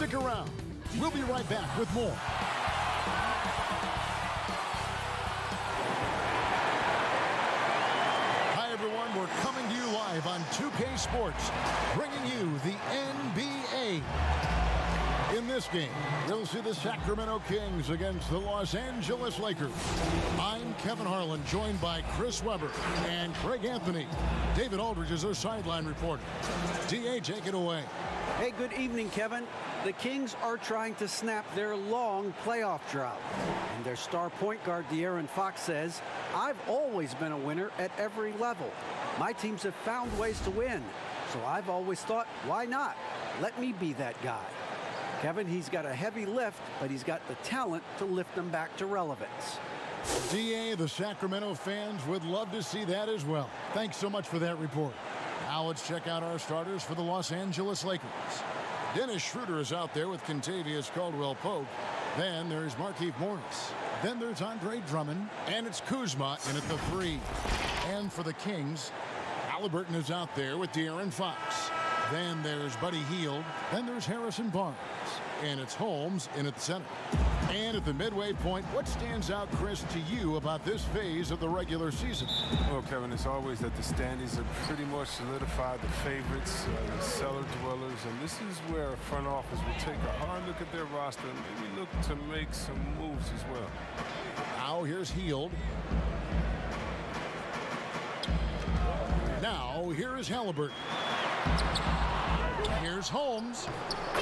Stick around. We'll be right back with more. Hi, everyone. We're coming to you live on 2K Sports, bringing you the NBA. In this game, we'll see the Sacramento Kings against the Los Angeles Lakers. I'm Kevin Harlan, joined by Chris Webber and Craig Anthony. David Aldridge is our sideline reporter. DA, take it away. Hey, good evening, Kevin. The Kings are trying to snap their long playoff drought. And their star point guard, De'Aaron Fox, says, "I've always been a winner at every level. My teams have found ways to win. So I've always thought, why not? Let me be that guy." Kevin, he's got a heavy lift, but he's got the talent to lift them back to relevance. DA, the Sacramento fans would love to see that as well. Thanks so much for that report. Now let's check out our starters for the Los Angeles Lakers. Dennis Schroeder is out there with Kentavious Caldwell-Pope. Then there's Markieff Morris. Then there's Andre Drummond. And it's Kuzma in at the 3. And for the Kings, Halliburton is out there with De'Aaron Fox. Then there's Buddy Hield. Then there's Harrison Barnes. And it's Holmes in at the center. And at the midway point, what stands out, Chris, to you about this phase of the regular season? Well, Kevin, it's always that the standings are pretty much solidified, the favorites, the cellar dwellers, and this is where a front office will take a hard look at their roster and maybe look to make some moves as well. Now here's Hield. Now here is Halliburton. Here's Holmes,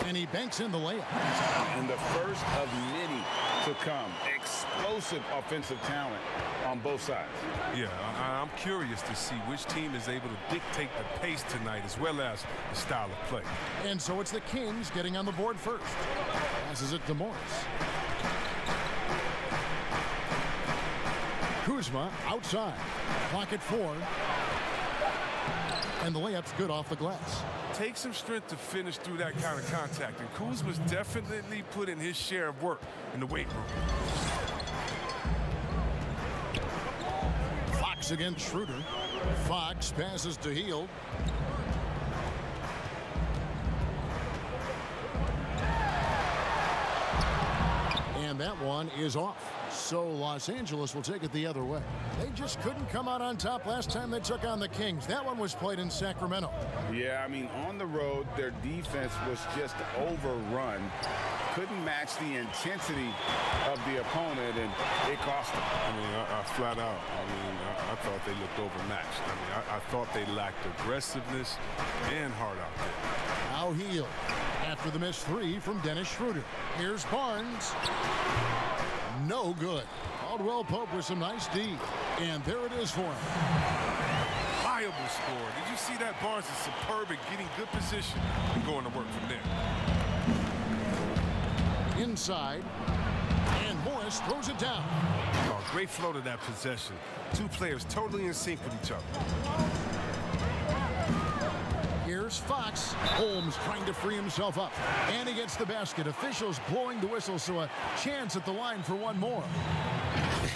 and he banks in the layup. And the first of many to come. Explosive offensive talent on both sides. Yeah, I'm curious to see which team is able to dictate the pace tonight as well as the style of play. And so it's the Kings getting on the board first. Passes it to Morris. Kuzma outside. Clock at 4. And the layup's good off the glass. Takes some strength to finish through that kind of contact, and Kuzma's definitely put in his share of work in the weight room. Fox against Schroeder. Fox passes to Hield. And that one is off. So Los Angeles will take it the other way. They just couldn't come out on top last time they took on the Kings. That one was played in Sacramento. Yeah, I mean, on the road, their defense was just overrun. Couldn't match the intensity of the opponent, and it cost them. I mean, I flat out, I thought they looked overmatched. I mean, I thought they lacked aggressiveness and heart out there. Now Hield after the missed 3 from Dennis Schroeder. Here's Barnes. No good. Caldwell-Pope with some nice D. And there it is for him. Viable score. Did you see that? Barnes is superb at getting good position and going to work from there. Inside. And Morris throws it down. Oh, great flow to that possession. Two players totally in sync with each other. Here's Fox. Holmes trying to free himself up. And he gets the basket. Officials blowing the whistle, so a chance at the line for one more.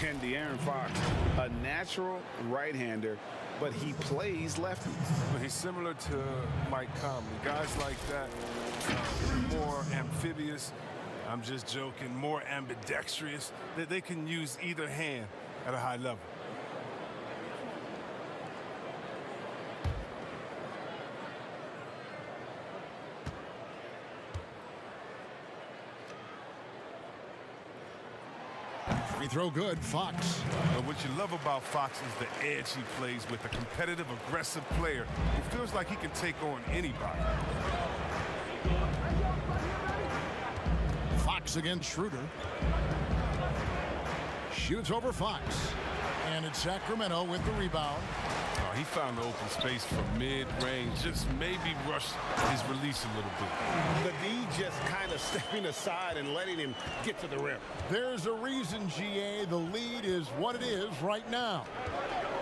And De'Aaron Fox, a natural right-hander, but he plays lefty. Well, he's similar to Mike Conley. Guys like that, more amphibious. I'm just joking. More ambidextrous. That they can use either hand at a high level. Free throw good, Fox. But what you love about Fox is the edge he plays with, a competitive, aggressive player who feels like he can take on anybody. Fox against Schroeder. Shoots over Fox. And it's Sacramento with the rebound. Oh, he found the open space from mid-range, just maybe rushed his release a little bit. The D just kind of stepping aside and letting him get to the rim. There's a reason, GA. The lead is what it is right now.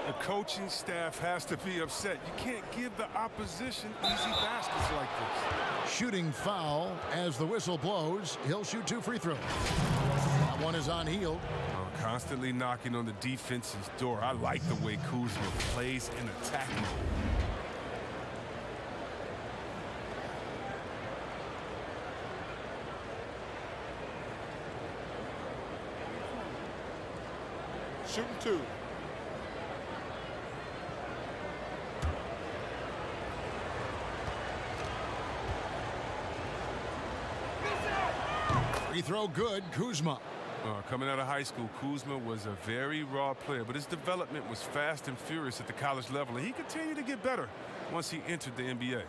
The coaching staff has to be upset. You can't give the opposition easy baskets like this. Shooting foul as the whistle blows. He'll shoot 2 free throws. That one is on Hield. Constantly knocking on the defense's door. I like the way Kuzma plays in attack mode. shooting 2. Free throw good, Kuzma. Coming out of high school, Kuzma was a very raw player, but his development was fast and furious at the college level, and he continued to get better once he entered the NBA.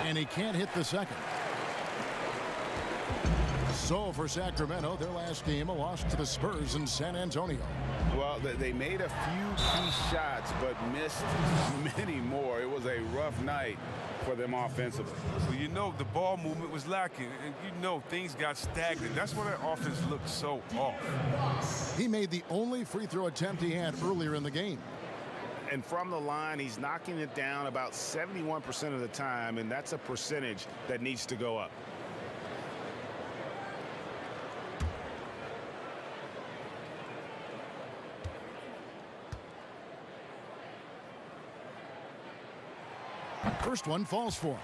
And he can't hit the second. So for Sacramento, their last game, a loss to the Spurs in San Antonio. Well, they made a few key shots, but missed many more. It was a rough night for them offensively. Well, you know, the ball movement was lacking, and you know things got stagnant. That's why that offense looked so off. He made the only free throw attempt he had earlier in the game. And from the line, he's knocking it down about 71% of the time, and that's a percentage that needs to go up. First one falls for him.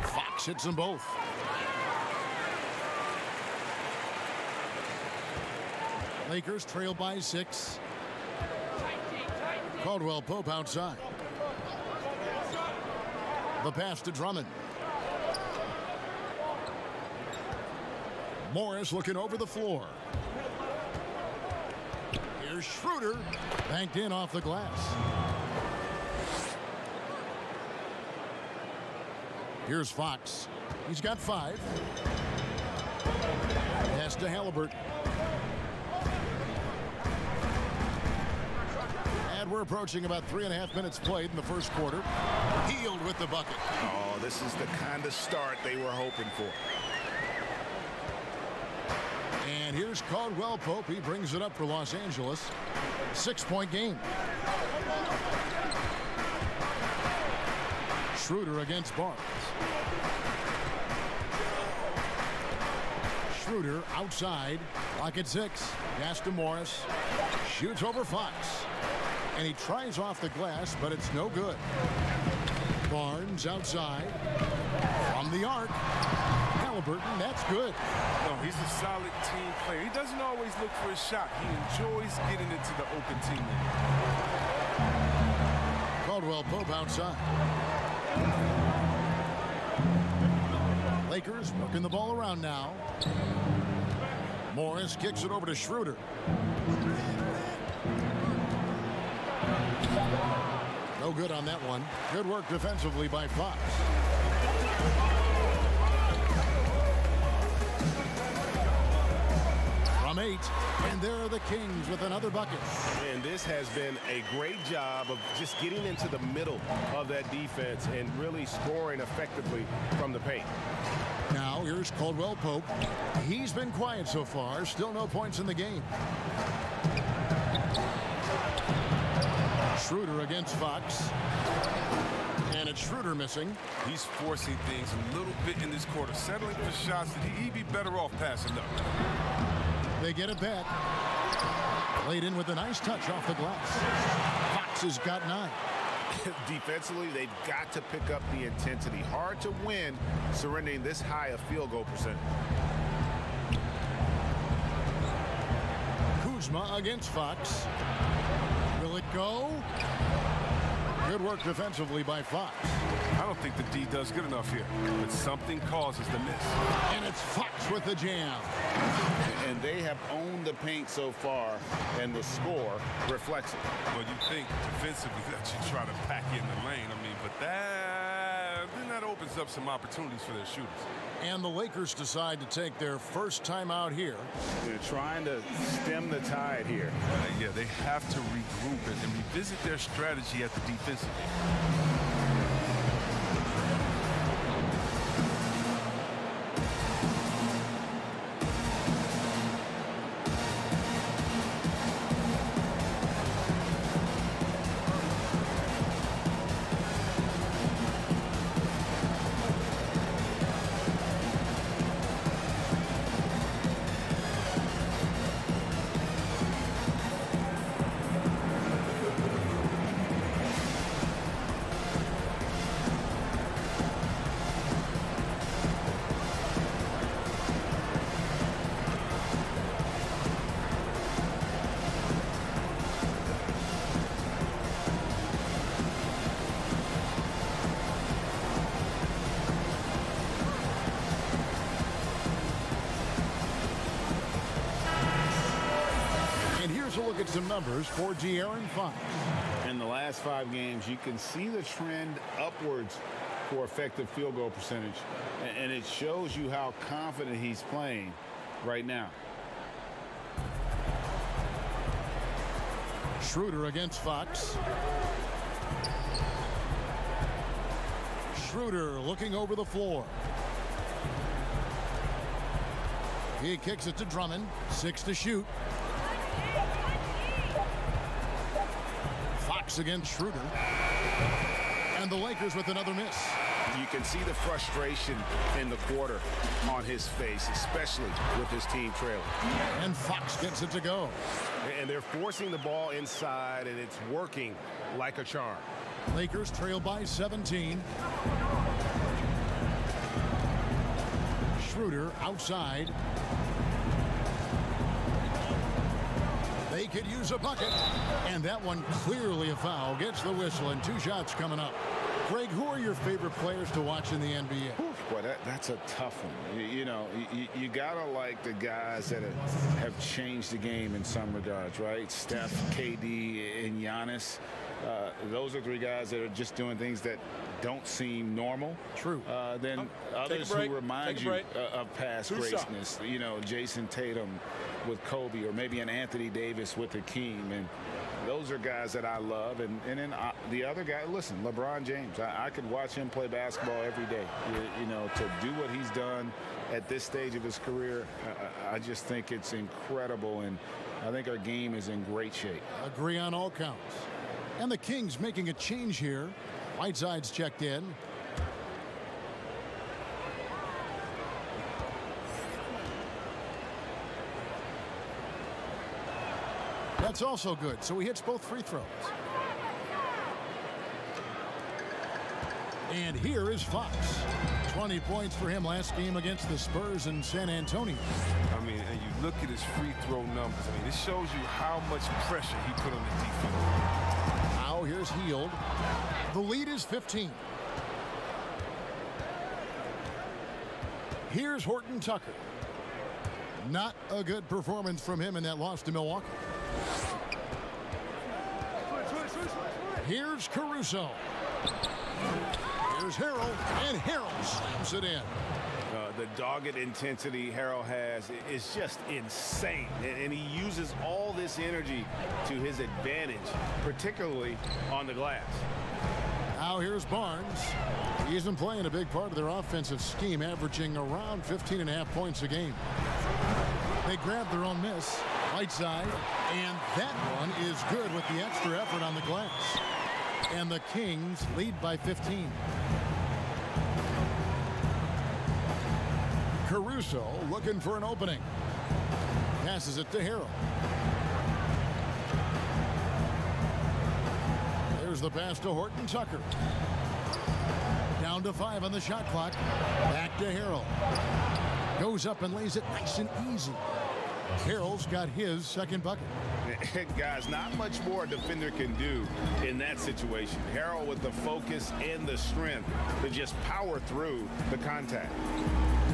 Fox hits them both. Lakers trail by 6. Caldwell Pope outside. The pass to Drummond. Morris looking over the floor. Here's Schroeder. Banked in off the glass. Here's Fox. He's got 5. Pass to Halliburton. We're approaching about 3.5 minutes played in the first quarter. Healed with the bucket. Oh, this is the kind of start they were hoping for. And here's Caldwell Pope. He brings it up for Los Angeles. 6-point game. Schroeder against Barnes. Schroeder outside. Lock at 6. Pass to Morris. Shoots over Fox. And he tries off the glass, but it's no good. Barnes outside. From the arc. Halliburton, that's good. No, he's a solid team player. He doesn't always look for a shot. He enjoys getting into the open teammate. Caldwell Pope outside. Lakers working the ball around now. Morris kicks it over to Schroeder. No good on that one. Good work defensively by Fox. From 8, and there are the Kings with another bucket. And this has been a great job of just getting into the middle of that defense and really scoring effectively from the paint. Now here's Caldwell Pope. He's been quiet so far. Still no points in the game. Schroeder against Fox. And it's Schroeder missing. He's forcing things a little bit in this quarter, settling for shots that he'd be better off passing up. They get it back. Laid in with a nice touch off the glass. Fox has got 9. Defensively, they've got to pick up the intensity. Hard to win surrendering this high a field goal percentage. Kuzma against Fox. Will it go? Good work defensively by Fox. I don't think the D does good enough here, but something causes the miss. And it's Fox with the jam. And they have owned the paint so far, and the score reflects it. Well, you think defensively that you try to pack in the lane, but then that opens up some opportunities for their shooters. And the Lakers decide to take their first time out here. They're trying to stem the tide here. Yeah, they have to regroup and revisit their strategy at the defensive end. look at some numbers for De'Aaron Fox. In the last 5 games, you can see the trend upwards for effective field goal percentage. And it shows you how confident he's playing right now. Schroeder against Fox. Schroeder looking over the floor. He kicks it to Drummond. 6 to shoot. Fox against Schroeder. And the Lakers with another miss. You can see the frustration in the quarter on his face, especially with his team trailing. And Fox gets it to go. And they're forcing the ball inside, and it's working like a charm. Lakers trail by 17. Schroeder outside. They could use a bucket. And that one clearly a foul. Gets the whistle, and 2 shots coming up. Greg, who are your favorite players to watch in the NBA? Boy, that's a tough one. You gotta like the guys that have changed the game in some regards, right? Steph, KD, and Giannis. Those are 3 guys that are just doing things that don't seem normal. True. Then others who remind you of past greatness. Jason Tatum with Kobe, or maybe an Anthony Davis with Hakeem. And those are guys that I love. And then the other guy, listen, LeBron James. I could watch him play basketball every day. To do what he's done at this stage of his career, I just think it's incredible. And I think our game is in great shape. Agree on all counts. And the Kings making a change here. Whiteside's checked in. That's also good, so he hits both free throws. And here is Fox. 20 points for him last game against the Spurs in San Antonio. I mean, and you look at his free throw numbers. I mean, it shows you how much pressure he put on the defense. Now here's Hield. The lead is 15. Here's Horton Tucker. Not a good performance from him in that loss to Milwaukee. Here's Caruso. Here's Harrell, and Harrell slams it in. The dogged intensity Harrell has is just insane. And he uses all this energy to his advantage, particularly on the glass. Now here's Barnes. He's been playing a big part of their offensive scheme, averaging around 15.5 points a game. They grabbed their own miss. Whiteside, and that one is good with the extra effort on the glass. And the Kings lead by 15. Caruso looking for an opening. Passes it to Harrell. There's the pass to Horton Tucker. Down to 5 on the shot clock. Back to Harrell. Goes up and lays it nice and easy. Harrell's got his second bucket. Guys, not much more a defender can do in that situation. Harrell with the focus and the strength to just power through the contact.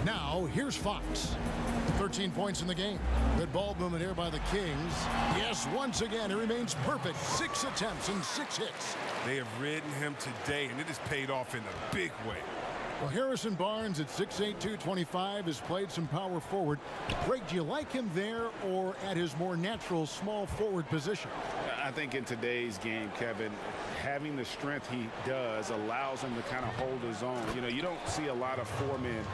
Now, here's Fox. 13 points in the game. Good ball movement here by the Kings. Yes, once again, he remains perfect. 6 attempts and 6 hits. They have ridden him today, and it has paid off in a big way. Well, Harrison Barnes at 6'8", 225 has played some power forward. Greg, do you like him there or at his more natural small forward position? I think in today's game, Kevin, having the strength he does allows him to kind of hold his own. You don't see a lot of 4 men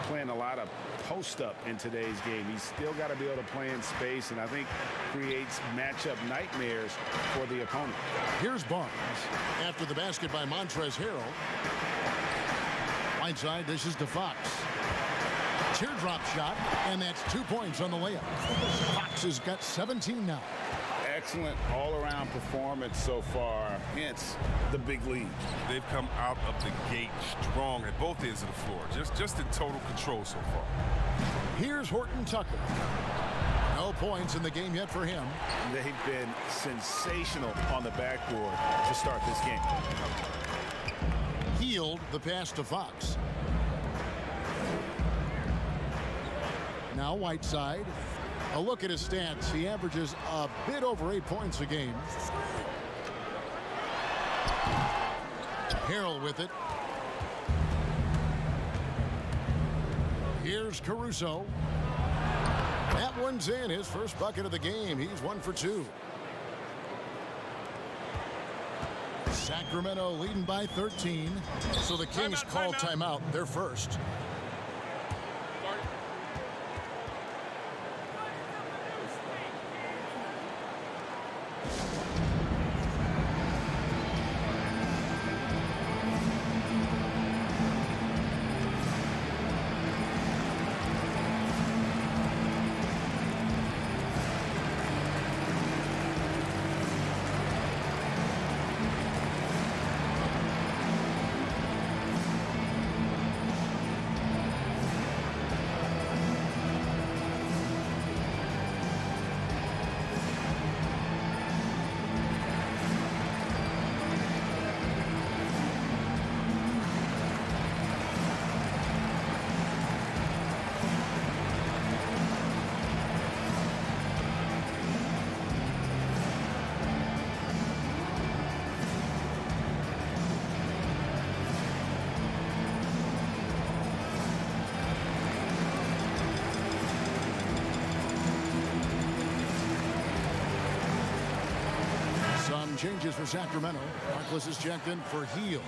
playing a lot of post-up in today's game. He's still got to be able to play in space, and I think creates matchup nightmares for the opponent. Here's Barnes. After the basket by Montrezl Harrell. Whiteside dishes to Fox. Teardrop shot, and that's 2 points on the layup. Fox has got 17 now. Excellent all-around performance so far, hence the big lead. They've come out of the gate strong at both ends of the floor, just in total control so far. Here's Horton Tucker. No points in the game yet for him. They've been sensational on the backboard to start this game. Hield the pass to Fox. Now Whiteside. A look at his stats. He averages a bit over 8 points a game. Harrell with it. Here's Caruso. That one's in. His first bucket of the game. He's 1 for 2. Sacramento leading by 13. So the Kings call timeout. They're first. Changes for Sacramento. Harkless is checked in for Heel.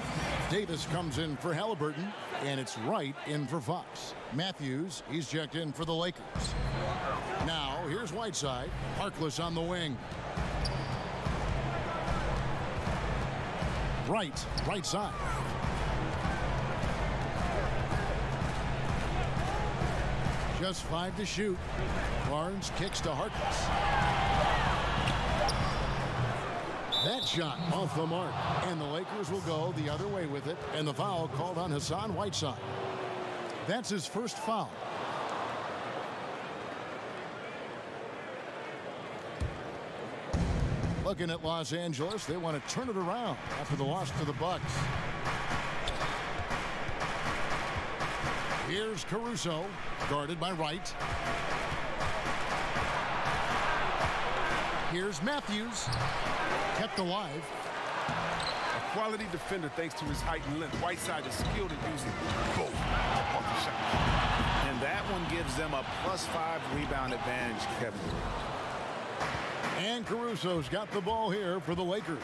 Davis comes in for Halliburton, and it's Wright in for Fox. Matthews, he's checked in for the Lakers. Now, here's Whiteside. Harkless on the wing. Wright, right side. Just 5 to shoot. Barnes kicks to Harkless. That shot off the mark, and the Lakers will go the other way with it, and the foul called on Hassan Whiteside. That's his first foul. Looking at Los Angeles, they want to turn it around after the loss to the Bucks. Here's Caruso, guarded by Wright. Here's Matthews. Kept alive. A quality defender thanks to his height and length. Whiteside is skilled at using both off the shot. And that one gives them a +5 rebound advantage, Kevin. And Caruso's got the ball here for the Lakers.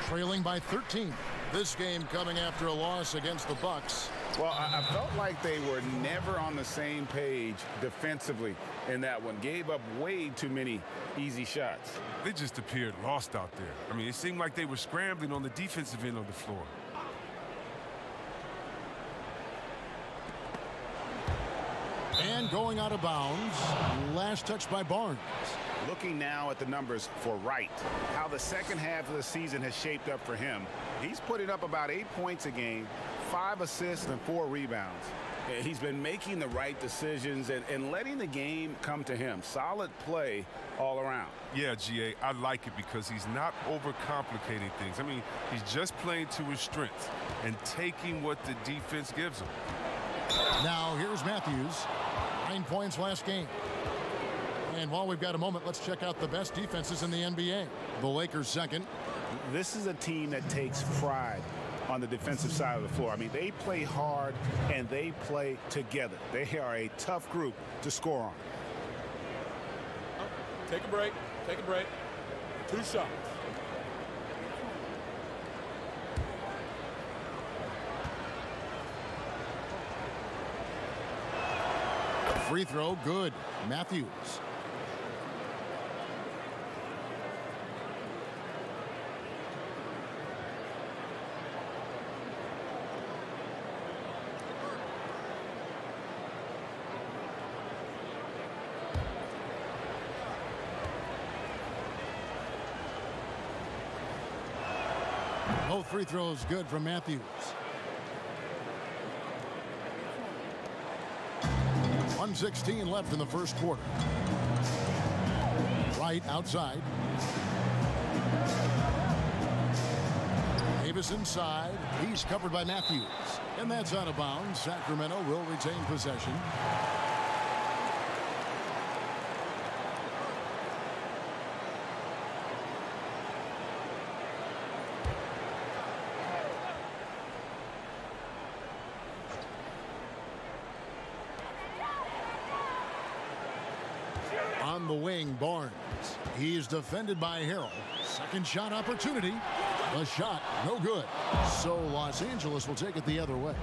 Trailing by 13. This game coming after a loss against the Bucks. Well, I felt like they were never on the same page defensively in that one. Gave up way too many easy shots. They just appeared lost out there. I mean, it seemed like they were scrambling on the defensive end of the floor. And going out of bounds. Last touch by Barnes. Looking now at the numbers for Wright, how the second half of the season has shaped up for him. He's putting up about 8 points a game, 5 assists and 4 rebounds. He's been making the right decisions and letting the game come to him. Solid play all around. Yeah, GA, I like it because he's not overcomplicating things. I mean, he's just playing to his strengths and taking what the defense gives him. Now, here's Matthews. 9 points last game. And while we've got a moment, let's check out the best defenses in the NBA. The Lakers second. This is a team that takes pride on the defensive side of the floor. I mean, they play hard and they play together. They are a tough group to score on. Take a break. Take a break. 2 shots. Free throw, good. Matthews. Both free throws good from Matthews. 1:16 left in the first quarter. Wright outside. Davis inside. He's covered by Matthews. And that's out of bounds. Sacramento will retain possession. On the wing, Barnes. He's defended by Harrell. Second shot opportunity. The shot, no good. So Los Angeles will take it the other way.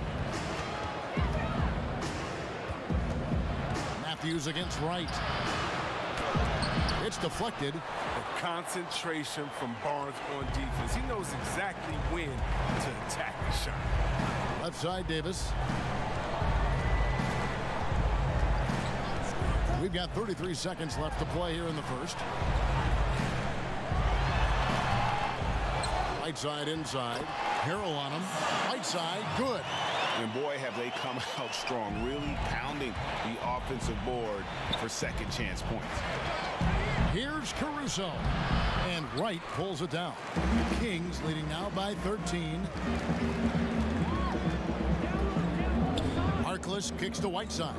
Matthews against Wright. It's deflected. The concentration from Barnes on defense. He knows exactly when to attack the shot. Left side, Davis. We've got 33 seconds left to play here in the first. Right side inside. Harrell on him. Right side, good. And boy, have they come out strong, really pounding the offensive board for second chance points. Here's Caruso. And Wright pulls it down. Kings leading now by 13. Harkless kicks to Whiteside.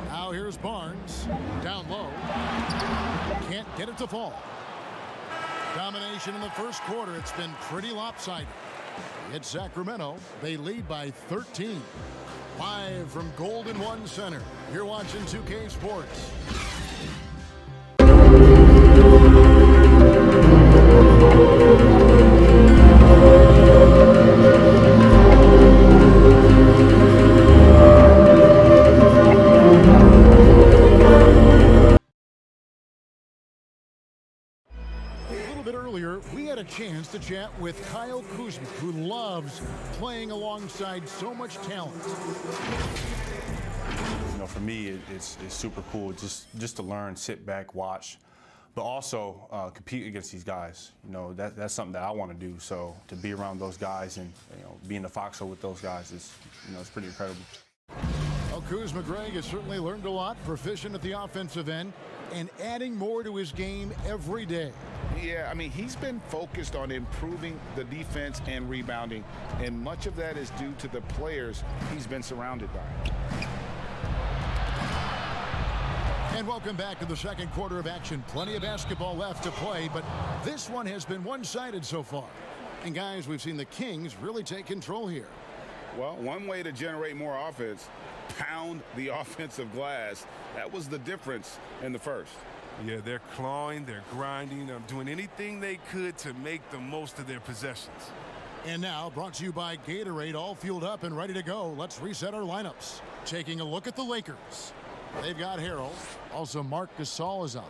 Now here's Barnes. Down low. Can't get it to fall. Domination in the first quarter. It's been pretty lopsided. It's Sacramento. They lead by 13. Live from Golden One Center. You're watching 2K Sports. We had a chance to chat with Kyle Kuzma, who loves playing alongside so much talent. You know, for me, it's super cool just to learn, sit back, watch, but also compete against these guys. You know, that's something that I want to do. So to be around those guys and be in the foxhole with those guys is, it's pretty incredible. Well, Kuzma Greg has certainly learned a lot, proficient at the offensive end, and adding more to his game every day. Yeah, I mean, he's been focused on improving the defense and rebounding, and much of that is due to the players he's been surrounded by. And welcome back to the second quarter of action. Plenty of basketball left to play, but this one has been one-sided so far. And guys, we've seen the Kings really take control here. Well, one way to generate more offense, pound the offensive glass. That was the difference in the first. Yeah, they're clawing, they're grinding, doing anything they could to make the most of their possessions. And now, brought to you by Gatorade, all fueled up and ready to go. Let's reset our lineups. Taking a look at the Lakers. They've got Harrell. Also, Marc Gasol is out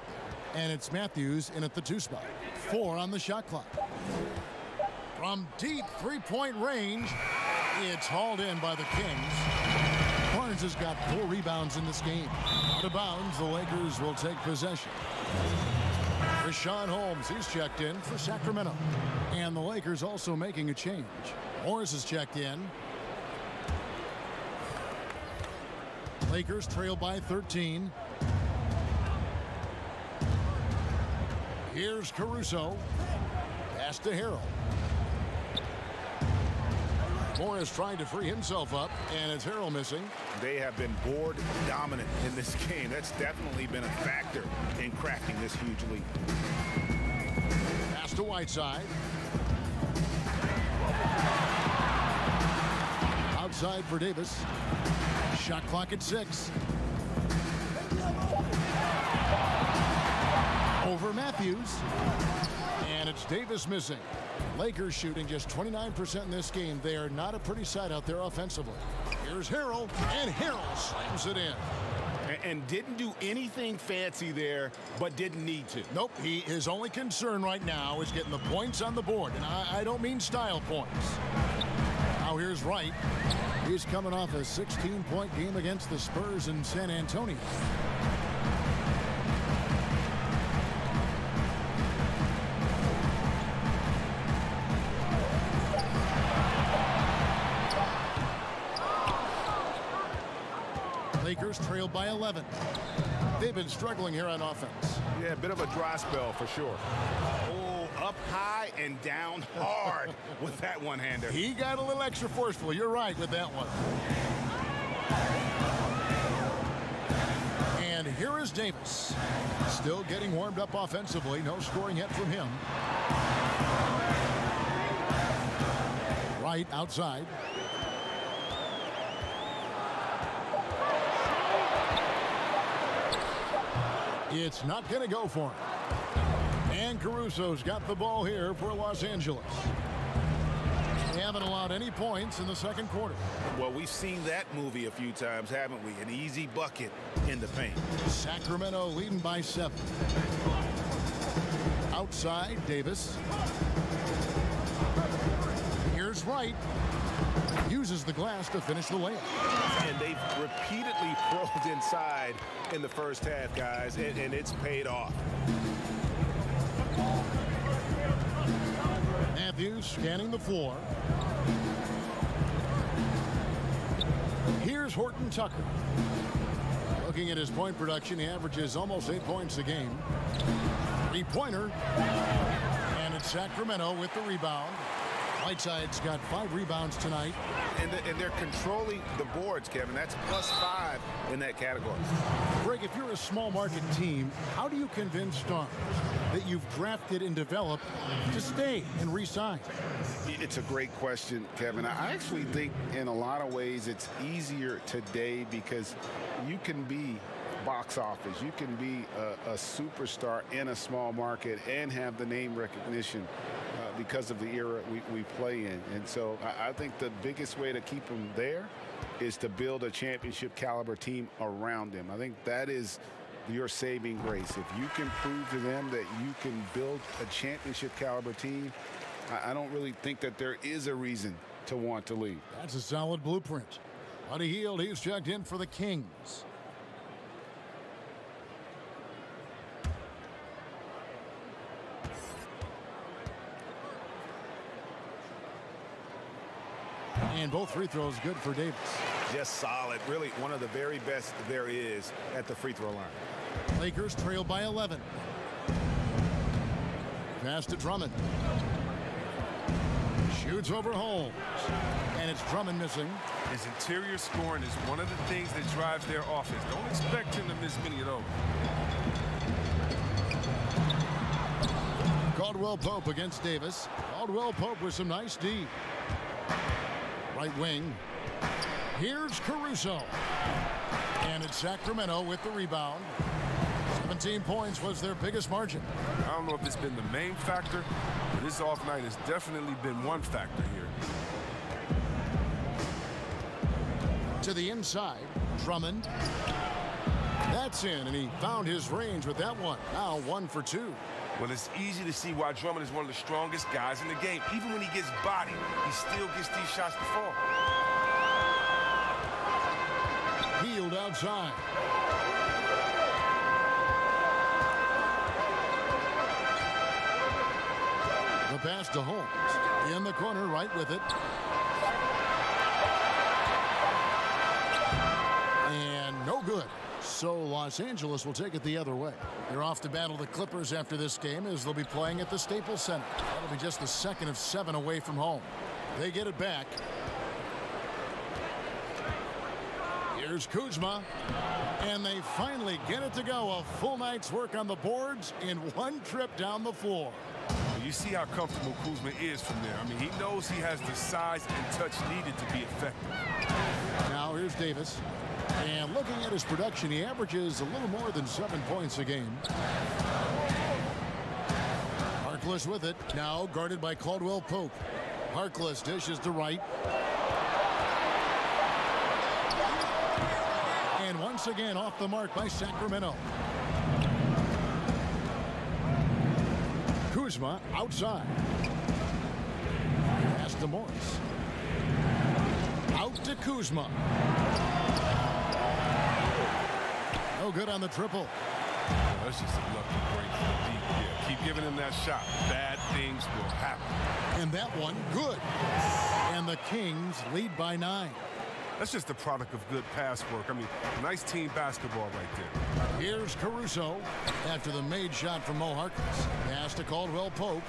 there. And it's Matthews in at the 2 spot. 4 on the shot clock. From deep three-point range, it's hauled in by the Kings. Barnes has got 4 rebounds in this game. Out of bounds, the Lakers will take possession. Richaun Holmes, he's checked in for Sacramento. And the Lakers also making a change. Morris is checked in. Lakers trail by 13. Here's Caruso. Pass to Harrell. Morris trying to free himself up, and it's Harrell missing. They have been board dominant in this game. That's definitely been a factor in cracking this huge lead. Pass to Whiteside. Outside for Davis. Shot clock at 6. Over Matthews. And it's Davis missing. Lakers shooting just 29% in this game. They are not a pretty sight out there offensively. Here's Harrell, and Harrell slams it in. And didn't do anything fancy there, but didn't need to. Nope, his only concern right now is getting the points on the board. And I don't mean style points. Now here's Wright. He's coming off a 16-point game against the Spurs in San Antonio. Lakers trailed by 11. They've been struggling here on offense. Yeah, a bit of a dry spell for sure. Oh, up high and down hard with that one-hander. He got a little extra forceful. You're right with that one. And here is Davis. Still getting warmed up offensively. No scoring yet from him. Right outside. It's not going to go for him. And Caruso's got the ball here for Los Angeles. They haven't allowed any points in the second quarter. Well, we've seen that movie a few times, haven't we? An easy bucket in the paint. Sacramento leading by 7. Outside, Davis. Here's Wright. Uses the glass to finish the layup. And they've repeatedly probed inside in the first half, guys, and it's paid off. Matthews scanning the floor. Here's Horton Tucker. Looking at his point production, he averages almost 8 points a game. Three-pointer. And it's Sacramento with the rebound. Whiteside's got 5 rebounds tonight. And they're controlling the boards, Kevin. That's +5 in that category. Greg, if you're a small market team, how do you convince stars that you've drafted and developed to stay and re-sign? It's a great question, Kevin. I actually think in a lot of ways it's easier today because you can be box office. You can be a superstar in a small market and have the name recognition because of the era we play in. And so I think the biggest way to keep them there is to build a championship caliber team around them. I think that is your saving grace. If you can prove to them that you can build a championship caliber team, I don't really think that there is a reason to want to leave. That's a solid blueprint. Buddy Hield, he's checked in for the Kings. And both free throws good for Davis. Just solid. Really one of the very best there is at the free throw line. Lakers trail by 11. Pass to Drummond. Shoots over Holmes. And it's Drummond missing. His interior scoring is one of the things that drives their offense. Don't expect him to miss many of those. Caldwell Pope against Davis. Caldwell Pope with some nice D. Right wing. Here's Caruso. And it's Sacramento with the rebound. 17 points was their biggest margin. I don't know if it's been the main factor, but this off night has definitely been one factor here. To the inside, Drummond. That's in, and he found his range with that one. Now 1 for 2. Well, it's easy to see why Drummond is one of the strongest guys in the game. Even when he gets bodied, he still gets these shots to fall. Hield outside. The pass to Holmes. In the corner, right with it. And no good. So Los Angeles will take it the other way. They're off to battle the Clippers after this game as they'll be playing at the Staples Center. That'll be just the second of 7 away from home. They get it back. Here's Kuzma. And they finally get it to go. A full night's work on the boards in one trip down the floor. You see how comfortable Kuzma is from there. I mean, he knows he has the size and touch needed to be effective. Now here's Davis. And looking at his production, he averages a little more than 7 points a game. Harkless with it. Now guarded by Caldwell Pope. Harkless dishes to Wright. And once again off the mark by Sacramento. Kuzma outside. Pass to Morris. Out to Kuzma. No good on the triple. That's just a lucky break for the deep. Yeah, keep giving him that shot. Bad things will happen. And that one, good. And the Kings lead by 9. That's just the product of good pass work. I mean, nice team basketball right there. Here's Caruso after the made shot from Mo Harkless. Pass to Caldwell Pope.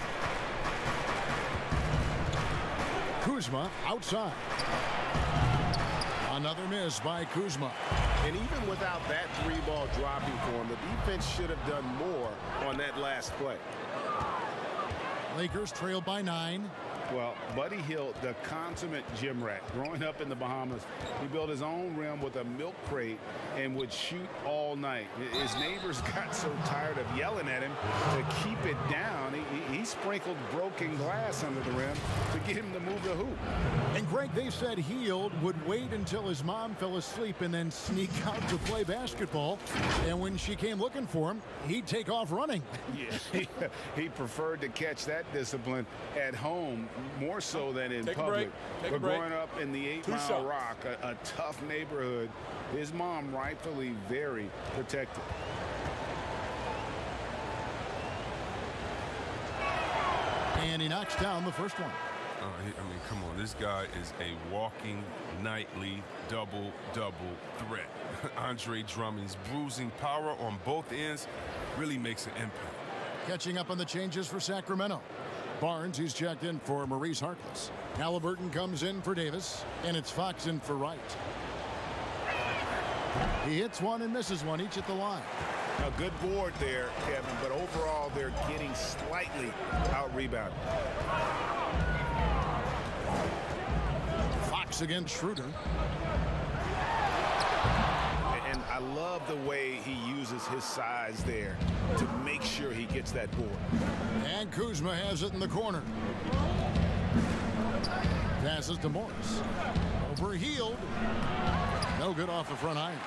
Kuzma outside. Another miss by Kuzma. And even without that 3-ball dropping for him, the defense should have done more on that last play. Lakers trail by 9. Well, Buddy Hield, the consummate gym rat. Growing up in the Bahamas, he built his own rim with a milk crate and would shoot all night. His neighbors got so tired of yelling at him to keep it down. He sprinkled broken glass under the rim to get him to move the hoop. And Greg, they said Hield would wait until his mom fell asleep and then sneak out to play basketball. And when she came looking for him, he'd take off running. Yeah, he preferred to catch that discipline at home more so than in Take a public. break. But growing up in the 8 Mile Rock, a tough neighborhood, his mom rightfully very protective. And he knocks down the first one. I mean, come on. This guy is a walking nightly double-double threat. Andre Drummond's bruising power on both ends really makes an impact. Catching up on the changes for Sacramento. Barnes, he's checked in for Maurice Harkless. Halliburton comes in for Davis, and it's Fox in for Wright. He hits one and misses one, each at the line. A good board there, Kevin, but overall they're getting slightly out-rebounded. Fox against Schroeder. And I love the way he uses his size there to make sure he gets that board. And Kuzma has it in the corner. Passes to Morris. Over Hield. No good off the front iron.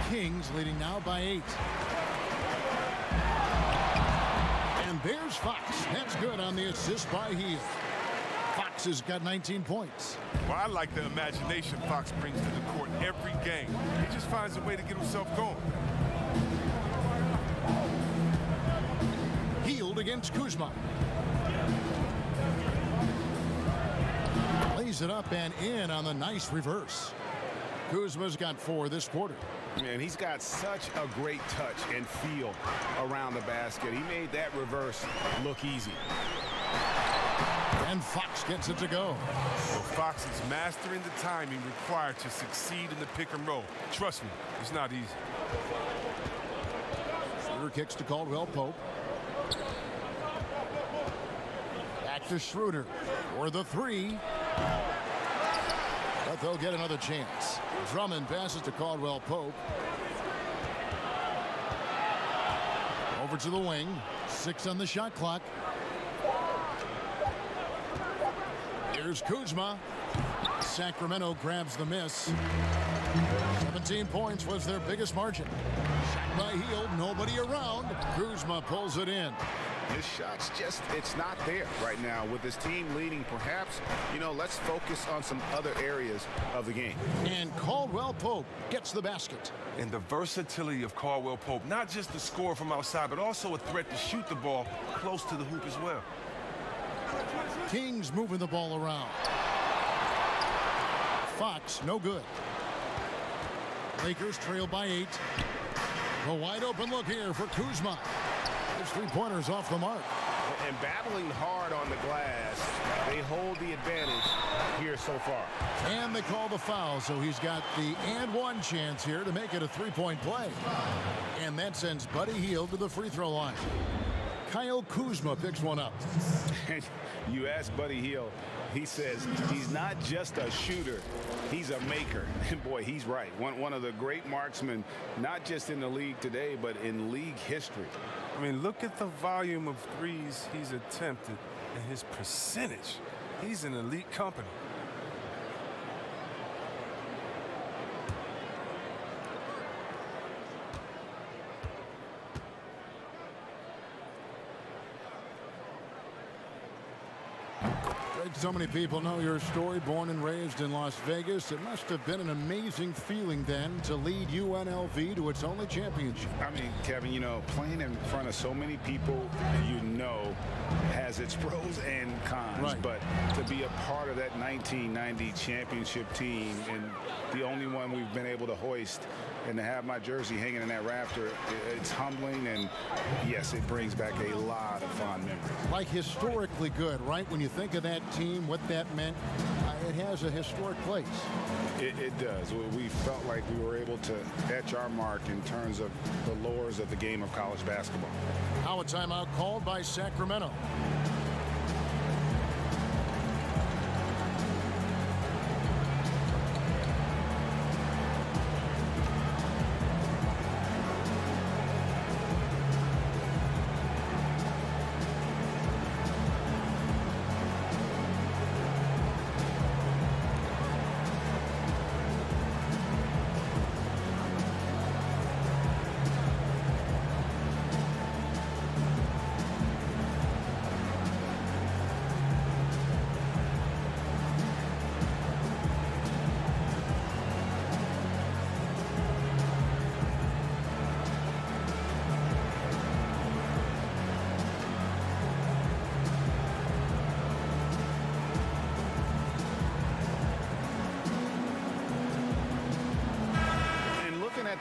Kings leading now by 8. And there's Fox. That's good on the assist by Hield. Fox has got 19 points. Well, I like the imagination Fox brings to the court every game. He just finds a way to get himself going. Hield against Kuzma. Lays it up and in on the nice reverse. Kuzma's got 4 this quarter. Man, he's got such a great touch and feel around the basket. He made that reverse look easy. And Fox gets it to go. Well, Fox is mastering the timing required to succeed in the pick and roll. Trust me, it's not easy. Schroeder kicks to Caldwell Pope. Back to Schroeder for the 3. But they'll get another chance. Drummond passes to Caldwell Pope. Over to the wing. 6 on the shot clock. Here's Kuzma. Sacramento grabs the miss. 17 points was their biggest margin. Shot by Hield, nobody around. Kuzma pulls it in. His shot's just, it's not there right now. With his team leading, perhaps, let's focus on some other areas of the game. And Caldwell Pope gets the basket. And the versatility of Caldwell Pope, not just the scorer from outside, but also a threat to shoot the ball close to the hoop as well. Kings moving the ball around. Fox, no good. Lakers trail by 8. A wide open look here for Kuzma. His 3-pointers off the mark. And battling hard on the glass, they hold the advantage here so far. And they call the foul, so he's got the and one chance here to make it a 3-point play. And that sends Buddy Hield to the free throw line. Kyle Kuzma picks one up. You ask Buddy Hield, he says he's not just a shooter, he's a maker. And boy, he's right. One of the great marksmen, not just in the league today, but in league history. I mean, look at the volume of threes he's attempted and his percentage. He's in elite company. So many people know your story. Born and raised in Las Vegas, it must have been an amazing feeling then to lead UNLV to its only championship. I mean, Kevin, playing in front of so many people has its pros and cons. Right. But to be a part of that 1990 championship team and the only one we've been able to hoist and to have my jersey hanging in that rafter, it's humbling, and yes, it brings back a lot of fond memories. Like historically good, right? When you think of that team, what that meant, it has a historic place. It does. We felt like we were able to etch our mark in terms of the lures of the game of college basketball. Now a timeout called by Sacramento.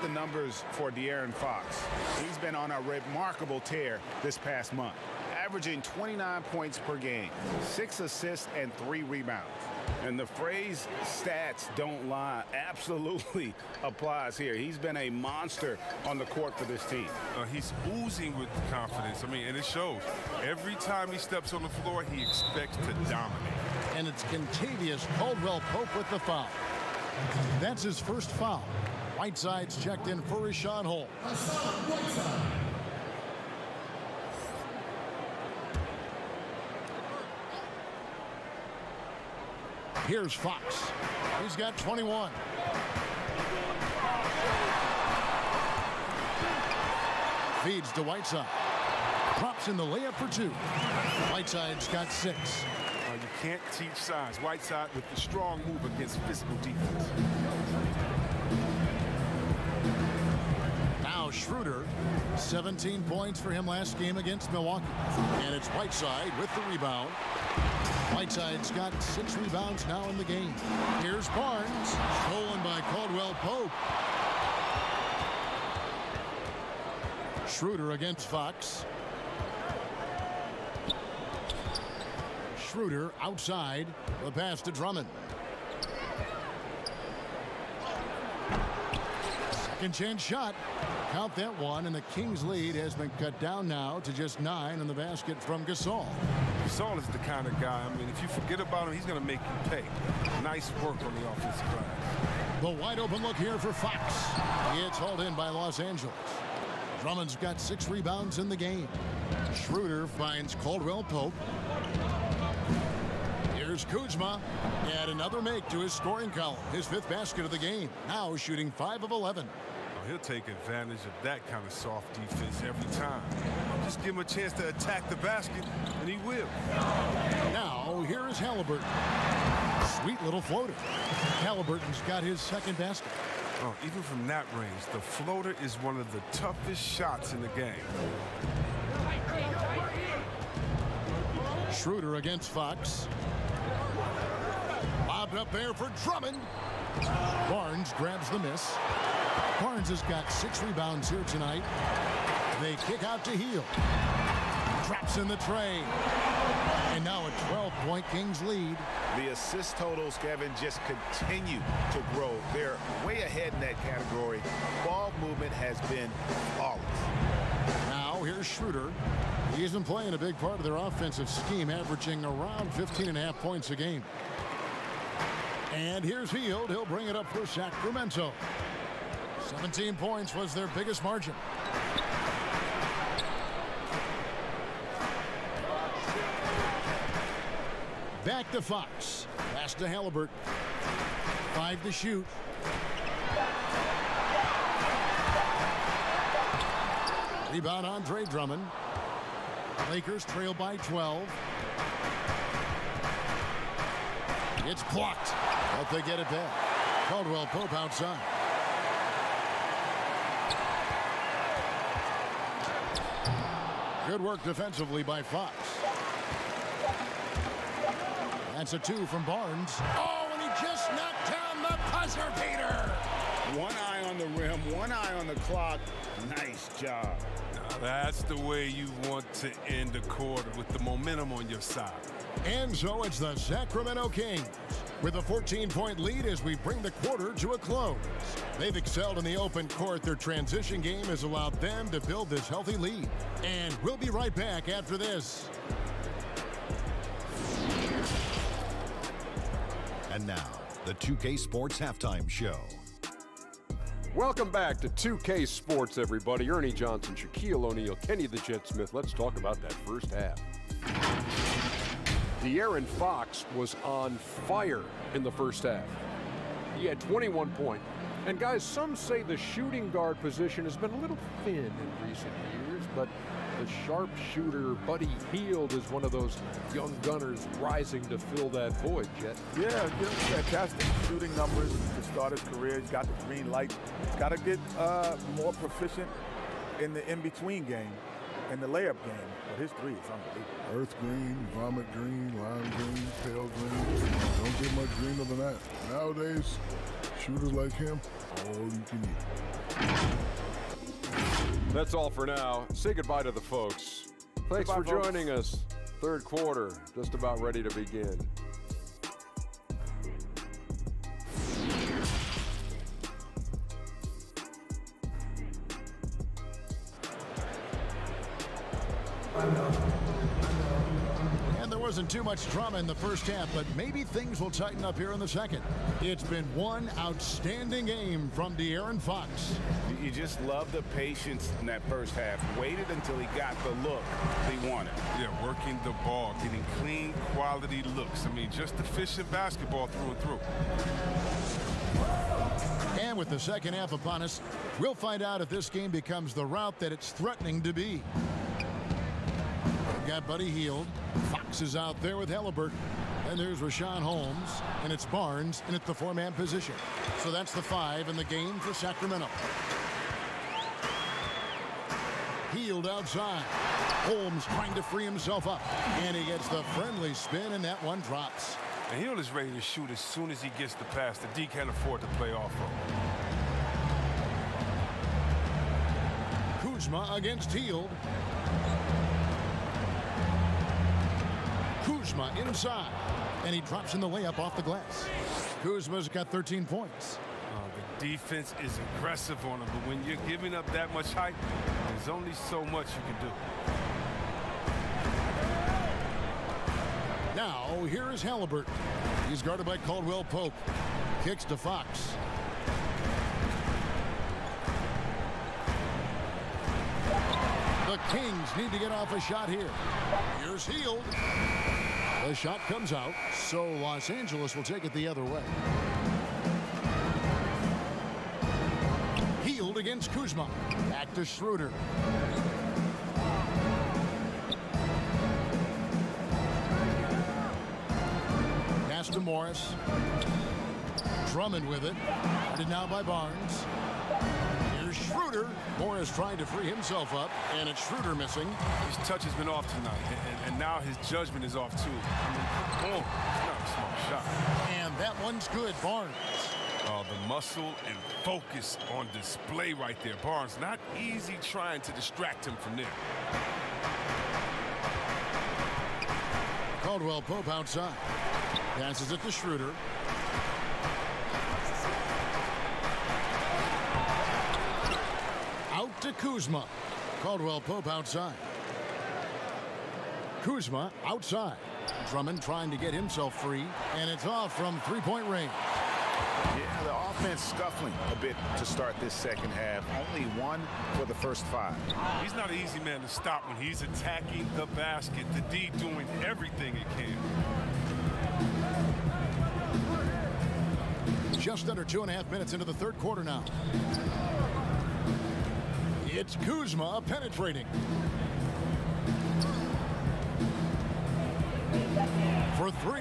the numbers for De'Aaron Fox. He's been on a remarkable tear this past month, averaging 29 points per game, 6 assists and 3 rebounds. And the phrase stats don't lie absolutely applies here. He's been a monster on the court for this team. He's oozing with confidence. I mean, and it shows. Every time he steps on the floor, he expects to dominate. And it's Kentavious Caldwell-Pope with the foul. That's his first foul. Whiteside's checked in for Rashawn Holmes. Here's Fox. He's got 21. Feeds to Whiteside. Drops in the layup for 2. Whiteside's got 6. You can't teach size. Whiteside with the strong move against physical defense. Now Schroeder, 17 points for him last game against Milwaukee. And it's Whiteside with the rebound. Whiteside's got 6 rebounds now in the game. Here's Barnes, stolen by Caldwell-Pope. Schroeder against Fox. Schroeder outside, the pass to Drummond. Second chance shot. Count that one, and the Kings' lead has been cut down now to just 9 in the basket from Gasol. Gasol is the kind of guy, I mean, if you forget about him, he's going to make you pay. Nice work on the offensive glass. The wide open look here for Fox. It's hauled in by Los Angeles. Drummond's got 6 rebounds in the game. Schroeder finds Caldwell-Pope. Here's Kuzma. Add another make to his scoring column. His 5th basket of the game. Now shooting 5 of 11. He'll take advantage of that kind of soft defense every time. Just give him a chance to attack the basket, and he will. Now, here is Halliburton. Sweet little floater. Halliburton's got his 2nd basket. Oh, even from that range, the floater is one of the toughest shots in the game. Schroeder against Fox. Lobbed up there for Drummond. Barnes grabs the miss. Barnes has got 6 rebounds here tonight. They kick out to Hield. Drops in the tray. And now a 12-point Kings lead. The assist totals, Kevin, just continue to grow. They're way ahead in that category. Ball movement has been flawless. Now here's Schroeder. He isn't playing a big part of their offensive scheme, averaging around 15.5 points a game. And here's Hield. He'll bring it up for Sacramento. 17 points was their biggest margin. Back to Fox. Pass to Halliburton. 5 to shoot. Rebound Andre Drummond. Lakers trail by 12. It's blocked, but they get it back. Caldwell-Pope outside. Good work defensively by Fox. That's a 2 from Barnes. Oh, and he just knocked down the buzzer beater. One eye on the rim, one eye on the clock. Nice job. Now that's the way you want to end the quarter, with the momentum on your side. And so it's the Sacramento Kings with a 14-point lead as we bring the quarter to a close. They've excelled in the open court. Their transition game has allowed them to build this healthy lead. And we'll be right back after this. And now, the 2K Sports Halftime Show. Welcome back to 2K Sports, everybody. Ernie Johnson, Shaquille O'Neal, Kenny the Jet Smith. Let's talk about that first half. De'Aaron Fox was on fire in the first half. He had 21 points. And guys, some say the shooting guard position has been a little thin in recent years, but the sharpshooter Buddy Hield is one of those young gunners rising to fill that void, Jet. Yeah, fantastic shooting numbers to start his career. He's got the green light. He's got to get more proficient in the in-between game, in the layup game. But his 3 is unbelievable. Earth green, vomit green, lime green, pale green. Don't get much greener than that. Nowadays, shooters like him, all you can eat. That's all for now. Say goodbye to the folks. Thanks for joining us. Third quarter, just about ready to begin. And there wasn't too much drama in the first half, but maybe things will tighten up here in the second. It's been one outstanding game from De'Aaron Fox. You just love the patience in that first half. Waited until he got the look he wanted. Yeah, working the ball, getting clean, quality looks. I mean, just efficient basketball through and through. And with the second half upon us, we'll find out if this game becomes the route that it's threatening to be. We've got Buddy Hield. Fox is out there with Halliburton. And there's Rashawn Holmes, and it's Barnes, and it's the four-man position. So that's the 5 in the game for Sacramento. Hield outside. Holmes trying to free himself up. And he gets the friendly spin, and that one drops. And Hield is ready to shoot as soon as he gets the pass. The D can't afford to play off of. Kuzma against Hield. Kuzma inside, and he drops in the layup off the glass. Kuzma's got 13 points. The defense is aggressive on him, but when you're giving up that much height, there's only so much you can do. Now, here is Halliburton. He's guarded by Caldwell Pope. Kicks to Fox. The Kings need to get off a shot here. Here's Hield. The shot comes out, so Los Angeles will take it the other way. Hield against Kuzma. Back to Schroeder. Pass to Morris. Drummond with it. Guarded now by Barnes. Here's Schroeder. Morris trying to free himself up, and it's Schroeder missing. His touch has been off tonight, and now his judgment is off too. I mean, boom, not a small shot. And that one's good, Barnes. The muscle and focus on display right there. Barnes, not easy trying to distract him from there. Caldwell Pope outside. Passes it to Schroeder. Out to Kuzma. Caldwell Pope outside. Kuzma outside. Drummond trying to get himself free, and it's off from three-point range. Yeah, the offense scuffling a bit to start this second half. Only 1 for the first 5. He's not an easy man to stop when he's attacking the basket. The D doing everything it can. Just under 2.5 minutes into the third quarter now. It's Kuzma penetrating. For 3,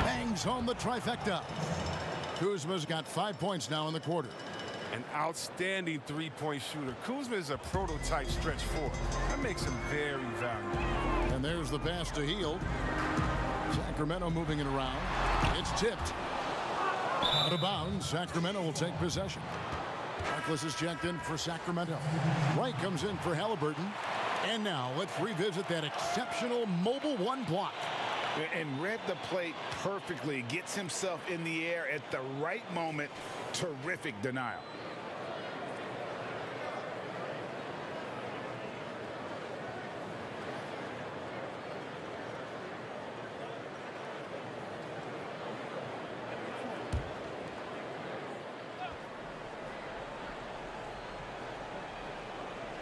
bangs home the trifecta. Kuzma's got 5 points now in the quarter. An outstanding three-point shooter. Kuzma is a prototype stretch 4. That makes him very valuable. And there's the pass to Hield. Sacramento moving it around. It's tipped. Out of bounds. Sacramento will take possession. Harkless is checked in for Sacramento. Wright comes in for Halliburton. And now let's revisit that exceptional mobile 1 block. And read the play perfectly. Gets himself in the air at the right moment. Terrific denial.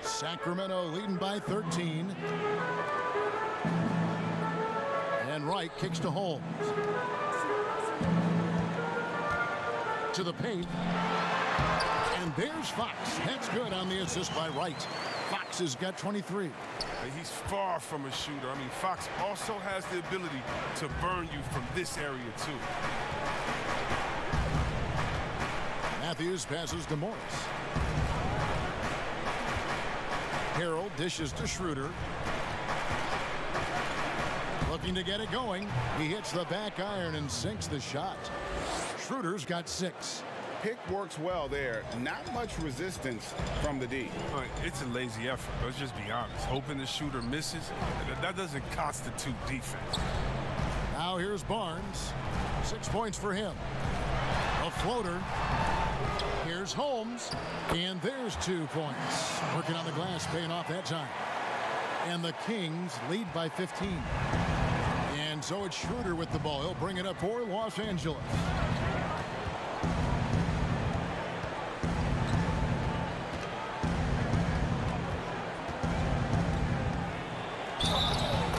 Sacramento leading by 13. And Wright kicks to Holmes. To the paint. And there's Fox. That's good on the assist by Wright. Fox has got 23. He's far from a shooter. I mean, Fox also has the ability to burn you from this area, too. Matthews passes to Morris. Harrell dishes to Schroeder. Looking to get it going. He hits the back iron and sinks the shot. Schroeder's got 6. pick works well there. Not much resistance from the D. Look, it's a lazy effort. Let's just be honest. Hoping the shooter misses, that doesn't constitute defense. Now here's Barnes. 6 points for him. A floater. Here's Holmes. And there's 2 points. Working on the glass, paying off that time. And the Kings lead by 15. And so it's Schroeder with the ball. He'll bring it up for Los Angeles.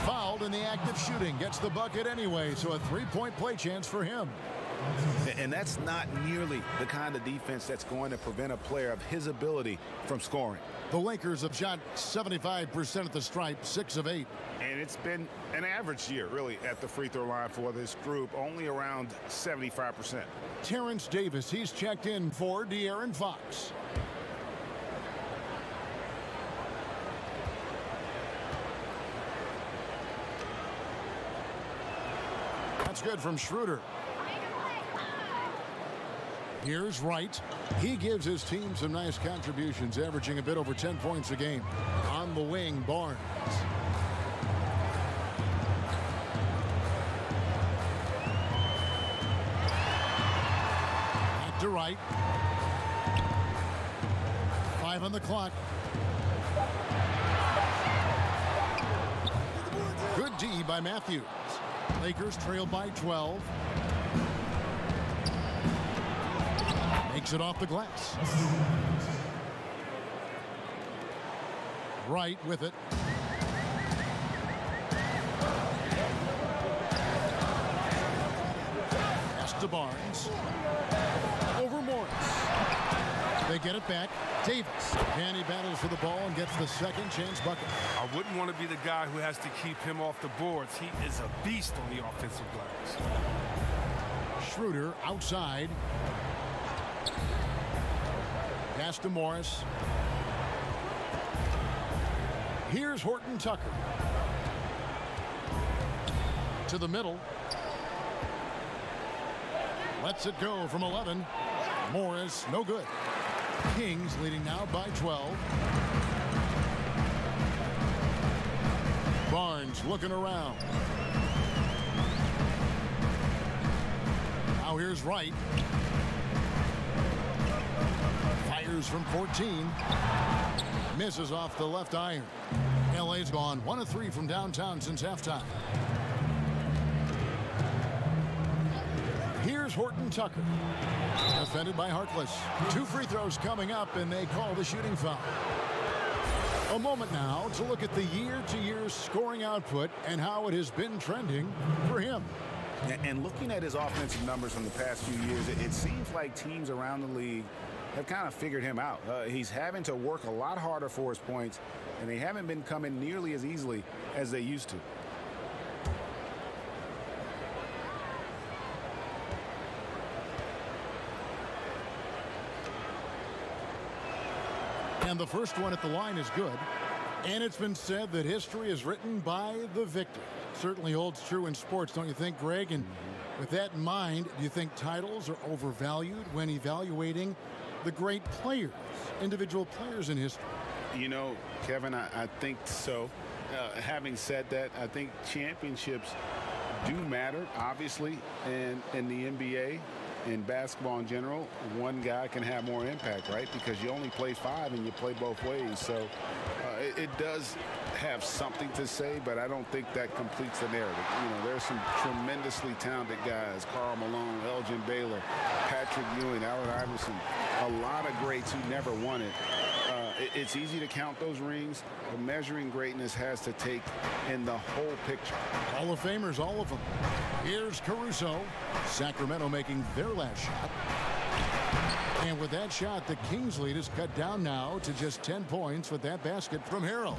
Fouled in the act of shooting. Gets the bucket anyway, so a 3-point play chance for him. And that's not nearly the kind of defense that's going to prevent a player of his ability from scoring. The Lakers have shot 75% at the stripe, 6 of 8. And it's been an average year, really, at the free throw line for this group, only around 75%. Terrence Davis, he's checked in for De'Aaron Fox. That's good from Schroeder. Here's Wright. He gives his team some nice contributions, averaging a bit over 10 points a game. On the wing, Barnes. Back to Wright. 5 on the clock. Good D by Matthews. Lakers trail by 12. Makes it off the glass. Wright with it. Pass to Barnes. Over Morris. They get it back. Davis. And he battles for the ball and gets the second chance bucket. I wouldn't want to be the guy who has to keep him off the boards. He is a beast on the offensive glass. Schroeder outside. Pass to Morris. Here's Horton Tucker. To the middle. Lets it go from 11. Morris, no good. Kings leading now by 12. Barnes looking around. Now here's Wright. Fires from 14. Misses off the left iron. LA's gone 1 of 3 from downtown since halftime. Here's Horton Tucker. Defended by Harkless. 2 free throws coming up, and they call the shooting foul. A moment now to look at the year-to-year scoring output and how it has been trending for him. And looking at his offensive numbers from the past few years, it seems like teams around the league have kind of figured him out. He's having to work a lot harder for his points, and they haven't been coming nearly as easily as they used to. And the first one at the line is good. And it's been said that history is written by the victor. Certainly holds true in sports, don't you think, Greg? And with that in mind, do you think titles are overvalued when evaluating the great players, individual players in history? You know, Kevin, I think so. Having said that, I think championships do matter, obviously, and in the NBA. In basketball in general, one guy can have more impact, right? Because you only play 5 and you play both ways. So it does have something to say, but I don't think that completes the narrative. You know, there's some tremendously talented guys, Karl Malone, Elgin Baylor, Patrick Ewing, Allen Iverson, a lot of greats who never won it. It's easy to count those rings, but measuring greatness has to take in the whole picture. Hall of Famers, all of them. Here's Caruso. Sacramento making their last shot. And with that shot, the Kings lead is cut down now to just 10 points with that basket from Harrell.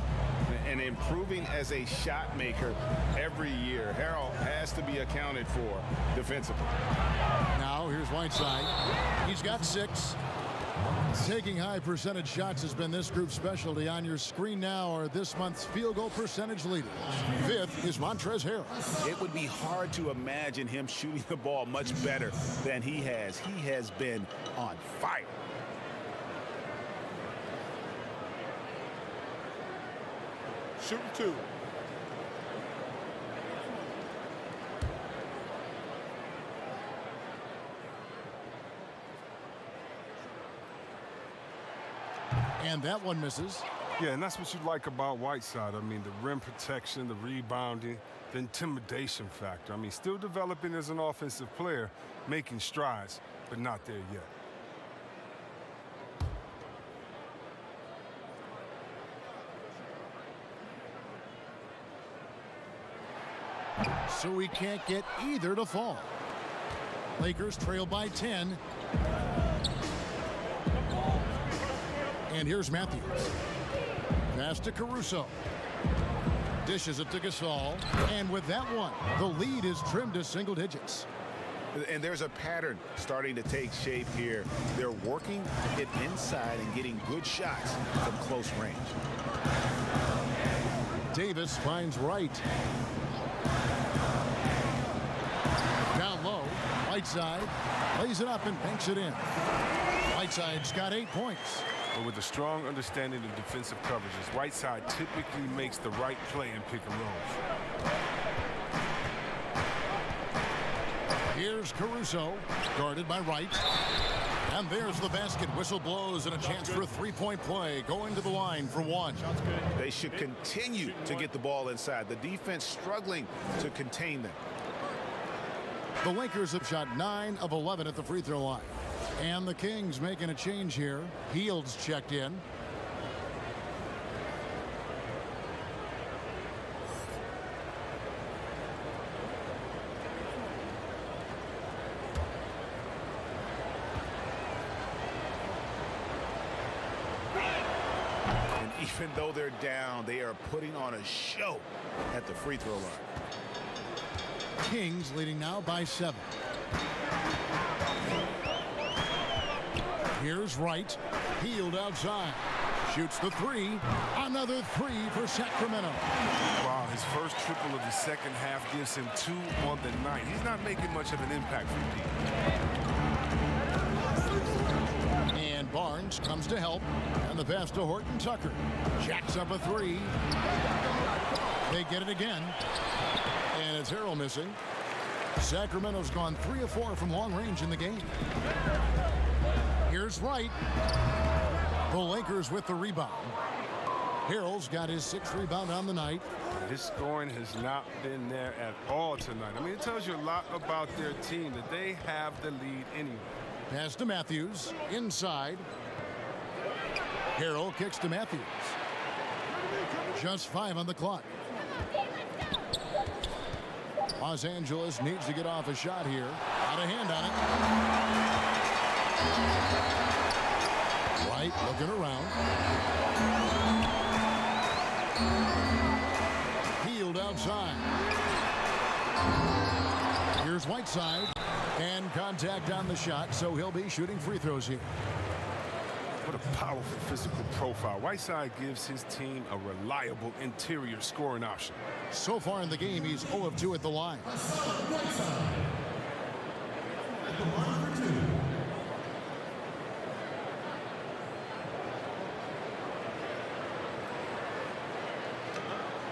And improving as a shot maker every year. Harrell has to be accounted for defensively. Now here's Whiteside. He's got 6. Taking high percentage shots has been this group's specialty. On your screen now are this month's field goal percentage leaders. Fifth is Montrezl Harrell. It would be hard to imagine him shooting the ball much better than he has. He has been on fire. Shooting 2. And that one misses. Yeah, and that's what you like about Whiteside. I mean, the rim protection, the rebounding, the intimidation factor. I mean, still developing as an offensive player, making strides, but not there yet. So we can't get either to fall. Lakers trail by 10. And here's Matthews. Pass to Caruso. Dishes it to Gasol. And with that one, the lead is trimmed to single digits. And there's a pattern starting to take shape here. They're working it inside and getting good shots from close range. Davis finds Wright. Down low, Whiteside lays it up and banks it in. Whiteside's got 8 points. But with a strong understanding of defensive coverages, Whiteside typically makes the right play in pick and rolls. Here's Caruso, guarded by Wright. And there's the basket. Whistle blows and a chance for a three-point play. Going to the line for one. They should continue to get the ball inside. The defense struggling to contain them. The Lakers have shot 9 of 11 at the free throw line. And the Kings making a change here. Heald's checked in. And even though they're down, they are putting on a show at the free throw line. Kings leading now by 7. Here's Wright. Hield outside. Shoots the 3. Another 3 for Sacramento. Wow, his first triple of the second half gives him 2 on the night. He's not making much of an impact from deep. And Barnes comes to help. And the pass to Horton Tucker. Jacks up a 3. They get it again. And it's Harrell missing. Sacramento's gone 3 of 4 from long range in the game. Here's Wright. The Lakers with the rebound. Harrell's got his 6th rebound on the night. His scoring has not been there at all tonight. I mean, it tells you a lot about their team that they have the lead anyway. Pass to Matthews. Inside. Harrell kicks to Matthews. Just 5 on the clock. Los Angeles needs to get off a shot here. Out of hand on it. Wright looking around. Hield outside. Here's Whiteside. And contact on the shot, so he'll be shooting free throws here. What a powerful physical profile. Whiteside gives his team a reliable interior scoring option. So far in the game, he's 0 of 2 at the line.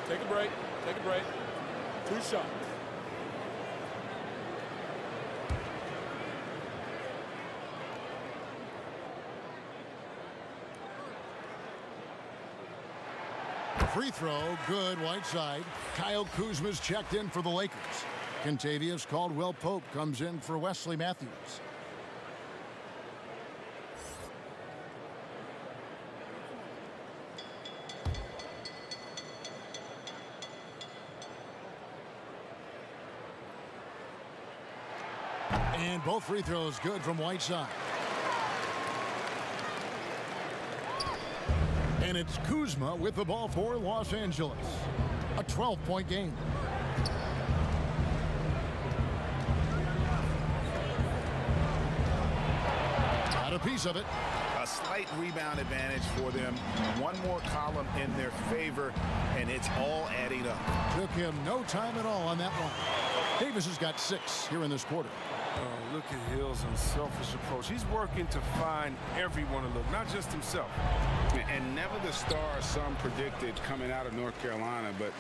Take a break. Take a break. 2 shots. Free throw, good, Whiteside. Kyle Kuzma's checked in for the Lakers. Kentavious Caldwell-Pope comes in for Wesley Matthews. And both free throws good from Whiteside. And it's Kuzma with the ball for Los Angeles. A 12-point game. Got a piece of it. a slight rebound advantage for them. One more column in their favor, and it's all adding up. Took him no time at all on that one. Davis has got 6 here in this quarter. Oh, look at Hill's unselfish approach. He's working to find everyone to look, not just himself. And never the star some predicted coming out of North Carolina, but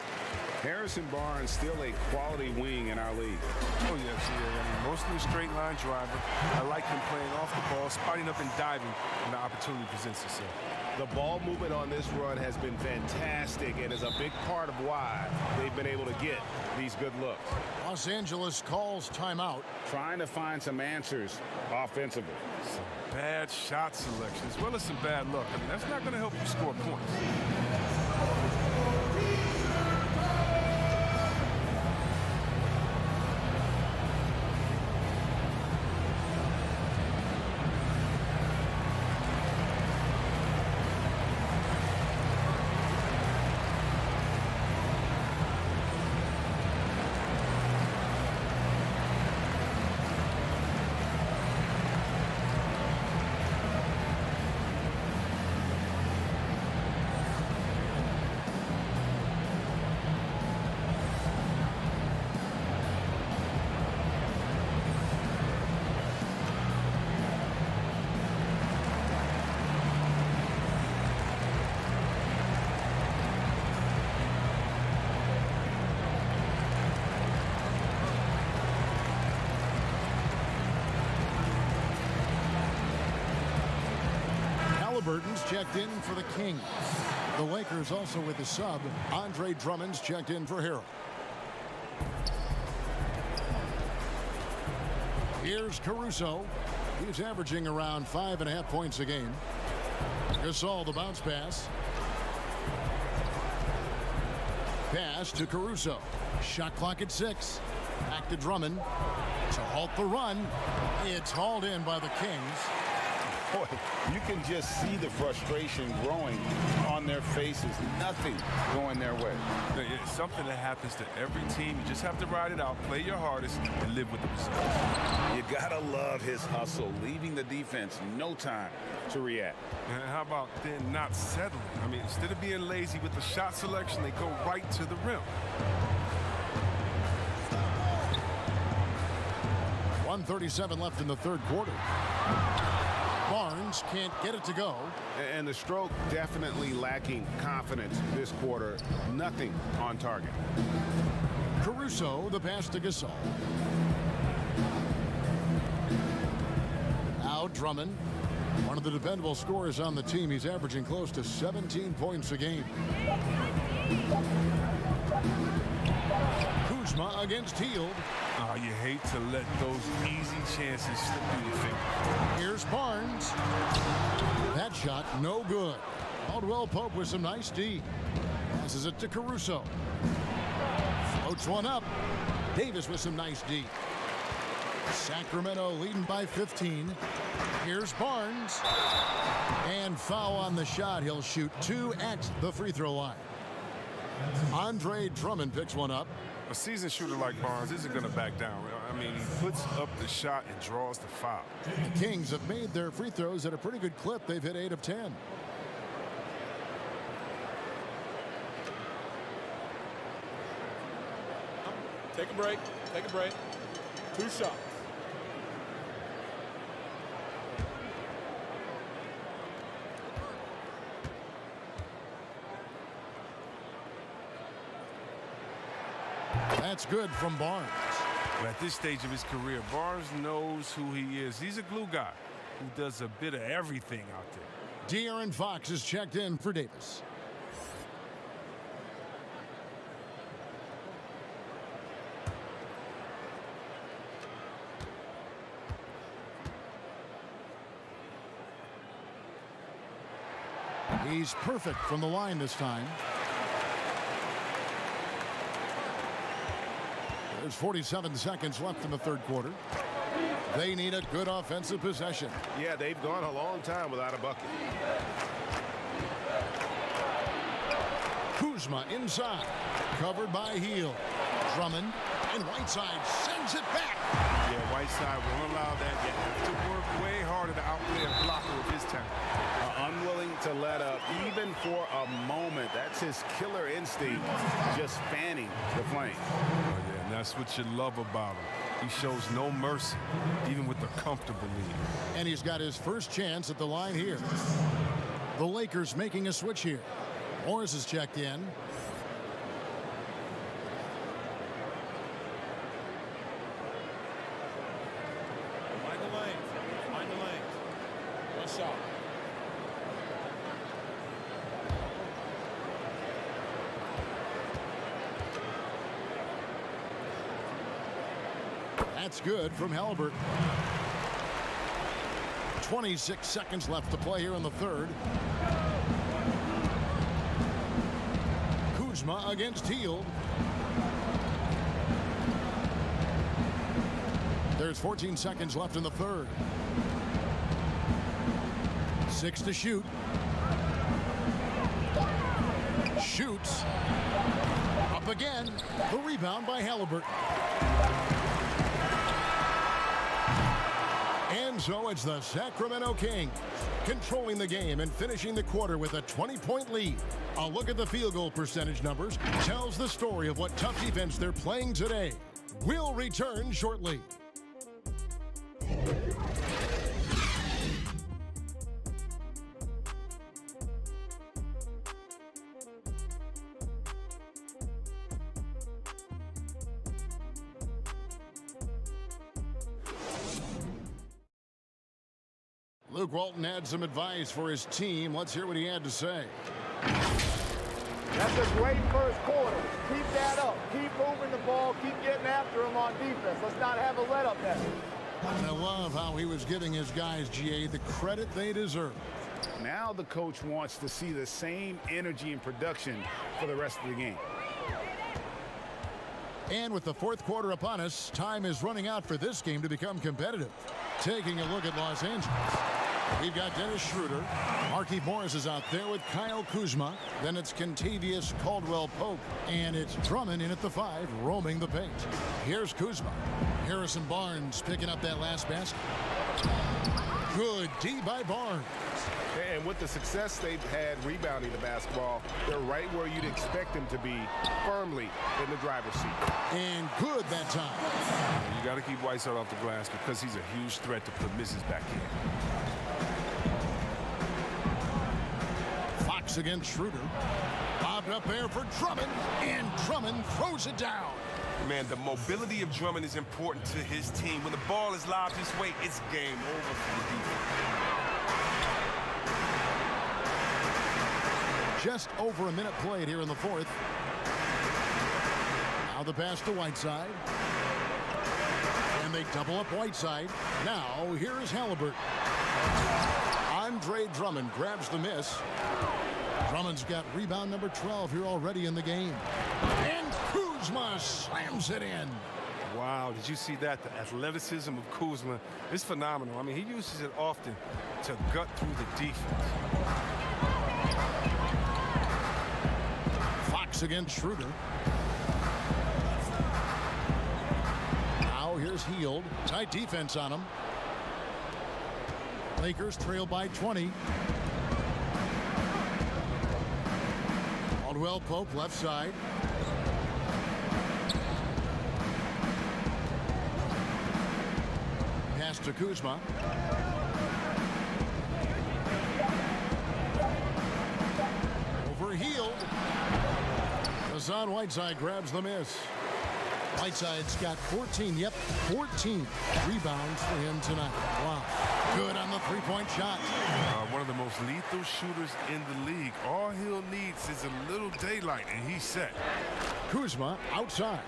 Harrison Barnes still a quality wing in our league. Oh, yes, yeah. I mean, mostly a straight line driver. I like him playing off the ball, spotting up and diving when the opportunity presents itself. The ball movement on this run has been fantastic and is a big part of why they've been able to get these good looks. Los Angeles calls timeout. Trying to find some answers offensively. Some bad shot selection as well as some bad luck. I mean, that's not going to help you score points. Burton's checked in for the Kings. The Lakers also with the sub. Andre Drummond's checked in for Harold. Here's Caruso. He's averaging around 5.5 points a game. Gasol, the bounce pass. Pass to Caruso. Shot clock at 6. Back to Drummond to halt the run. It's hauled in by the Kings. Boy, you can just see the frustration growing on their faces. Nothing going their way. It's something that happens to every team. You just have to ride it out, play your hardest, and live with the results. You gotta love his hustle, leaving the defense no time to react. And how about then not settling? I mean, instead of being lazy with the shot selection, they go right to the rim. 1:37 left in the third quarter. Barnes can't get it to go. And the stroke definitely lacking confidence this quarter. Nothing on target. Caruso, the pass to Gasol. Now Drummond, one of the dependable scorers on the team. He's averaging close to 17 points a game. Kuzma against Hield. Oh, you hate to let those easy chances slip through your fingers. Here's Barnes. That shot no good. Caldwell Pope with some nice D. Passes it to Caruso. Floats one up. Davis with some nice D. Sacramento leading by 15. Here's Barnes. And foul on the shot. He'll shoot 2 at the free throw line. Andre Drummond picks one up. A seasoned shooter like Barnes isn't going to back down. I mean, he puts up the shot and draws the foul. The Kings have made their free throws at a pretty good clip. They've hit 8 of 10. Take a break. Take a break. 2 shots. That's good from Barnes. But at this stage of his career, Barnes knows who he is. He's a glue guy who does a bit of everything out there. De'Aaron Fox is checked in for Davis. He's perfect from the line this time. There's 47 seconds left in the third quarter. They need a good offensive possession. Yeah, they've gone a long time without a bucket. Kuzma inside. Covered by Hield. Drummond and Whiteside sends it back. Yeah, Whiteside won't allow that. You have to work way harder to outplay a blocker with his talent. his killer instinct just fanning the flame. Oh, yeah, and that's what you love about him. He shows no mercy, even with a comfortable lead. And he's got his first chance at the line here. The Lakers making a switch here. Morris is checked in. Find the lane. Find the lane. One shot. That's good from Halliburton. 26 seconds left to play here in the third. Kuzma against Hield. There's 14 seconds left in the third. 6 to shoot. Shoots. Up again. The rebound by Halliburton. And so it's the Sacramento Kings controlling the game and finishing the quarter with a 20-point lead. A look at the field goal percentage numbers tells the story of what tough defense they're playing today. We'll return shortly. Luke Walton had some advice for his team. Let's hear what he had to say. That's a great first quarter. Keep that up. Keep moving the ball. Keep getting after him on defense. Let's not have a let-up there. And I love how he was giving his guys, GA, the credit they deserve. Now the coach wants to see the same energy and production for the rest of the game. And with the fourth quarter upon us, time is running out for this game to become competitive. Taking a look at Los Angeles. We've got Dennis Schroeder. Markieff Morris is out there with Kyle Kuzma. Then it's Kentavious Caldwell-Pope. And it's Drummond in at the 5, roaming the paint. Here's Kuzma. Harrison Barnes picking up that last basket. Good D by Barnes. And with the success they've had rebounding the basketball, they're right where you'd expect them to be, firmly in the driver's seat. And good that time. You got to keep Whiteside off the glass because he's a huge threat to put misses back in. Fox against Schroeder. Bobbed up there for Drummond, and Drummond throws it down. Man, the mobility of Drummond is important to his team. When the ball is lobbed his way, it's game over for the defense. Just over a minute played here in the fourth. Now the pass to Whiteside. And they double up Whiteside. Now here is Halliburton. Andre Drummond grabs the miss. Drummond's got rebound number 12 here already in the game. And Kuzma slams it in. Wow, did you see that? The athleticism of Kuzma is phenomenal. I mean, he uses it often to gut through the defense. Fox against Schroeder. Now here's Hield. Tight defense on him. Lakers trail by 20. Caldwell-Pope left side. Pass to Kuzma. Over Hield. Hassan Whiteside grabs the miss. Whiteside's got 14 rebounds for him tonight. Wow. Good on the three-point shot. One of the most lethal shooters in the league. All Hill needs is a little daylight, and he's set. Kuzma outside.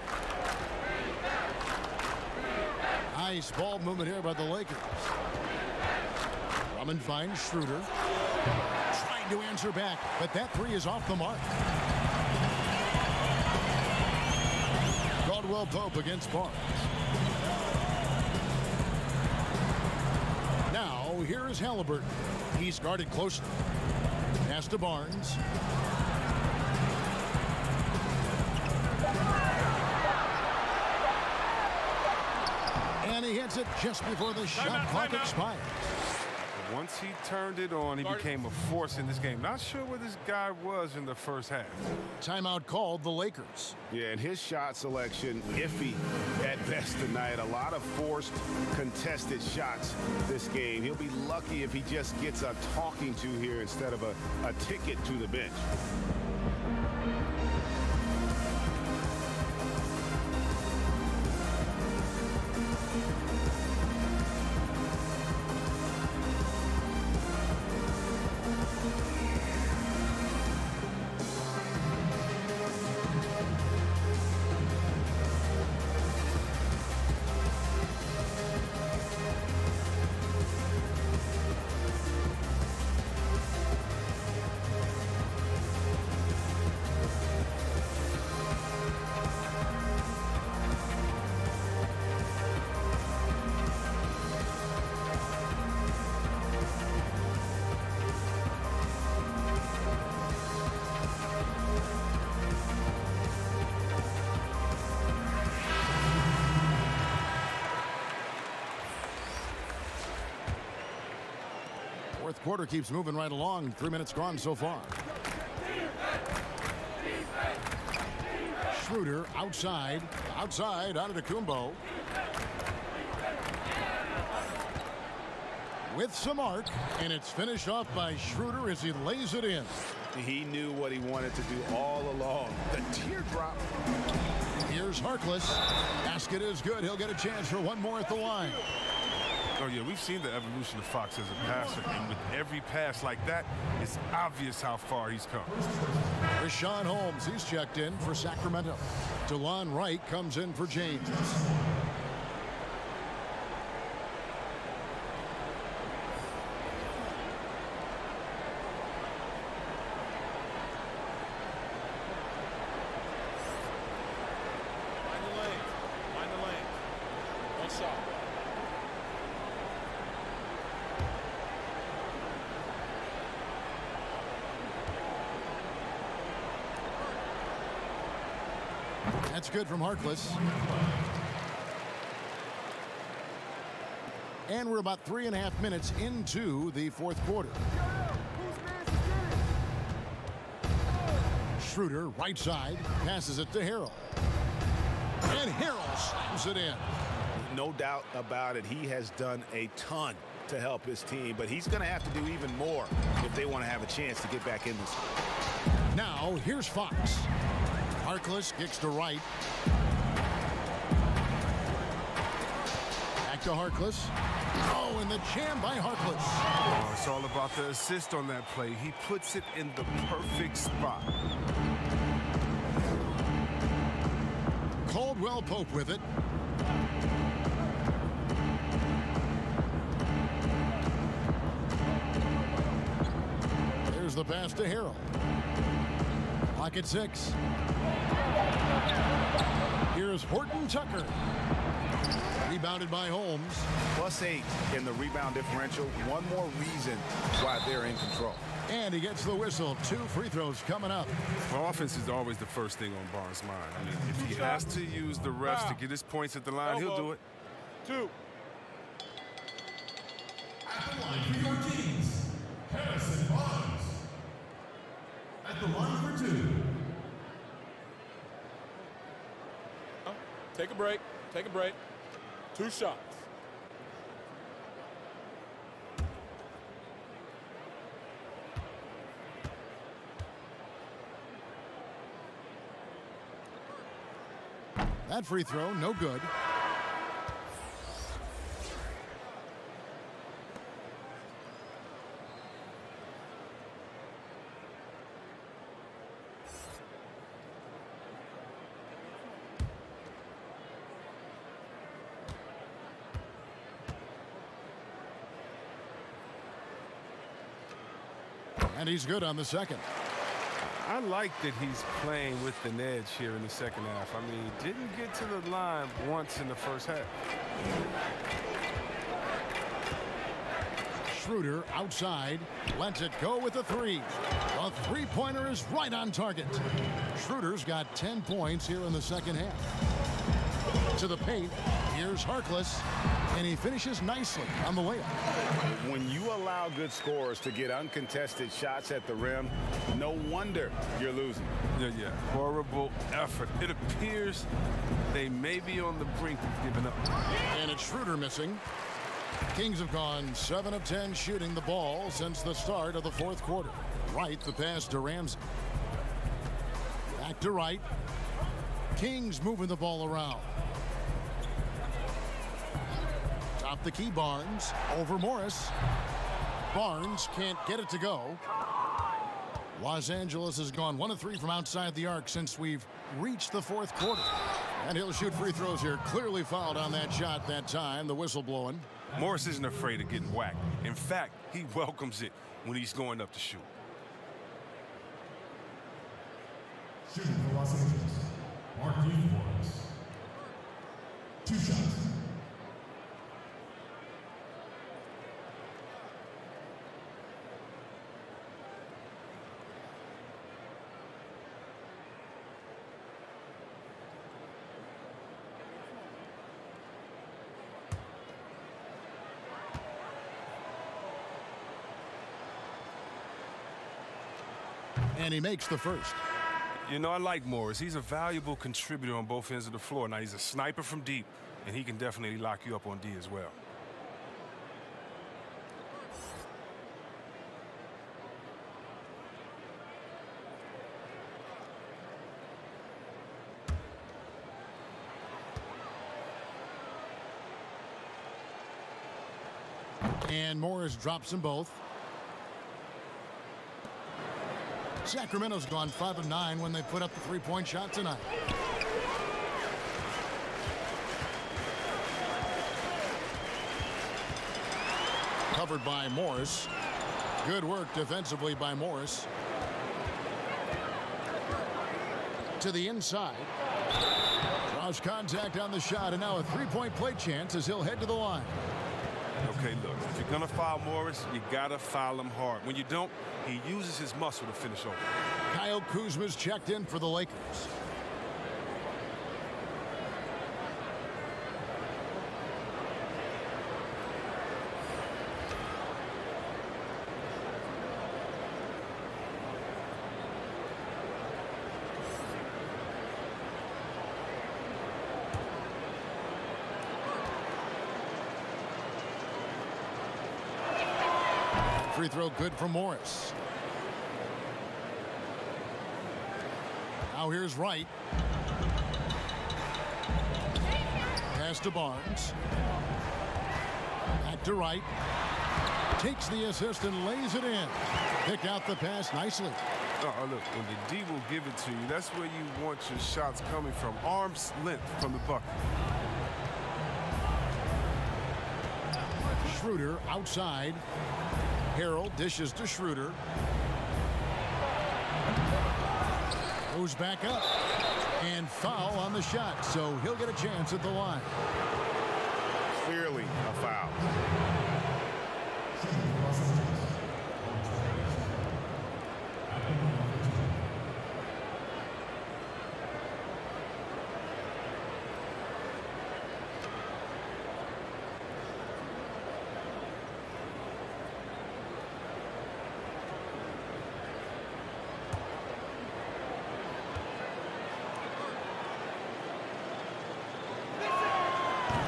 Nice ball movement here by the Lakers. Drummond finds Schroeder. Trying to answer back, but that three is off the mark. Caldwell-Pope against Barnes. Now, here is Halliburton. He's guarded closely. Pass to Barnes. And he hits it just before the shot clock expires. Once he turned it on, he became a force in this game. Not sure where this guy was in the first half. Timeout called the Lakers. Yeah, and his shot selection, iffy at best tonight. A lot of forced, contested shots this game. He'll be lucky if he just gets a talking to here instead of a ticket to the bench. Fourth quarter keeps moving right along. 3 minutes gone so far. Schroeder outside. Outside, Antetokounmpo. With some arc, and it's finished off by Schroeder as he lays it in. He knew what he wanted to do all along. The teardrop. Here's Harkless. Basket is good. He'll get a chance for one more at the line. Oh, yeah, we've seen the evolution of Fox as a passer, and with every pass like that, it's obvious how far he's come. Richaun Holmes, he's checked in for Sacramento. DeLon Wright comes in for James. Find the lane. One shot. That's good from Harkless. And we're about 3.5 minutes into the fourth quarter. Schroeder, right side, passes it to Harrell. And Harrell slams it in. No doubt about it. He has done a ton to help his team, but he's going to have to do even more if they want to have a chance to get back in this. Now, here's Fox. Harkless kicks to right. Back to Harkless. Oh, and the jam by Harkless. Oh, it's all about the assist on that play. He puts it in the perfect spot. Caldwell Pope with it. There's the pass to Harrell. Clock at 6. Here's Horton Tucker. Rebounded by Holmes. +8 in the rebound differential. One more reason why they're in control. And he gets the whistle. 2 free throws coming up. Well, offense is always the first thing on Barnes' mind. I mean, if he has to use the refs to get his points at the line, he'll do it. 2. At the line for your Kings, Harrison Barnes. At the line for 2. Take a break. Take a break. 2 shots. That free throw, no good. And he's good on the second. I like that he's playing with an edge here in the second half. I mean, he didn't get to the line once in the first half. Schroeder outside, lets it go with a 3. A three-pointer is right on target. Schroeder's got 10 points here in the second half. To the paint, here's Harkless. And he finishes nicely on the layup. When you allow good scorers to get uncontested shots at the rim, no wonder you're losing. Yeah. Horrible effort. It appears they may be on the brink of giving up. And it's Schroeder missing. Kings have gone 7 of 10 shooting the ball since the start of the fourth quarter. Wright, the pass to Ramsey. Back to Wright. Kings moving the ball around. Top the key, Barnes. Over Morris. Barnes can't get it to go. Los Angeles has gone 1 of 3 from outside the arc since we've reached the fourth quarter. And he'll shoot free throws here. Clearly fouled on that shot that time. The whistle blowing. Morris isn't afraid of getting whacked. In fact, he welcomes it when he's going up to shoot. Shooting for Los Angeles, Marquise Morris. 2 shots. And he makes the first. You know, I like Morris. He's a valuable contributor on both ends of the floor. Now, he's a sniper from deep, and he can definitely lock you up on D as well. And Morris drops them both. Sacramento's gone 5 of 9 when they put up the 3-point shot tonight. Covered by Morris. Good work defensively by Morris. To the inside. Draws contact on the shot, and now a 3-point play chance as he'll head to the line. Okay, look, if you're going to foul Morris, you got to foul him hard. When you don't, he uses his muscle to finish over. Kyle Kuzma's checked in for the Lakers. Free throw good for Morris. Now here's Wright. Pass to Barnes. Back to Wright. Takes the assist and lays it in. Pick out the pass nicely. Oh, look, when the D will give it to you, that's where you want your shots coming from. Arm's length from the bucket. Schroeder outside. Harrell dishes to Schroeder. Goes back up. And foul on the shot, so he'll get a chance at the line. Clearly a foul.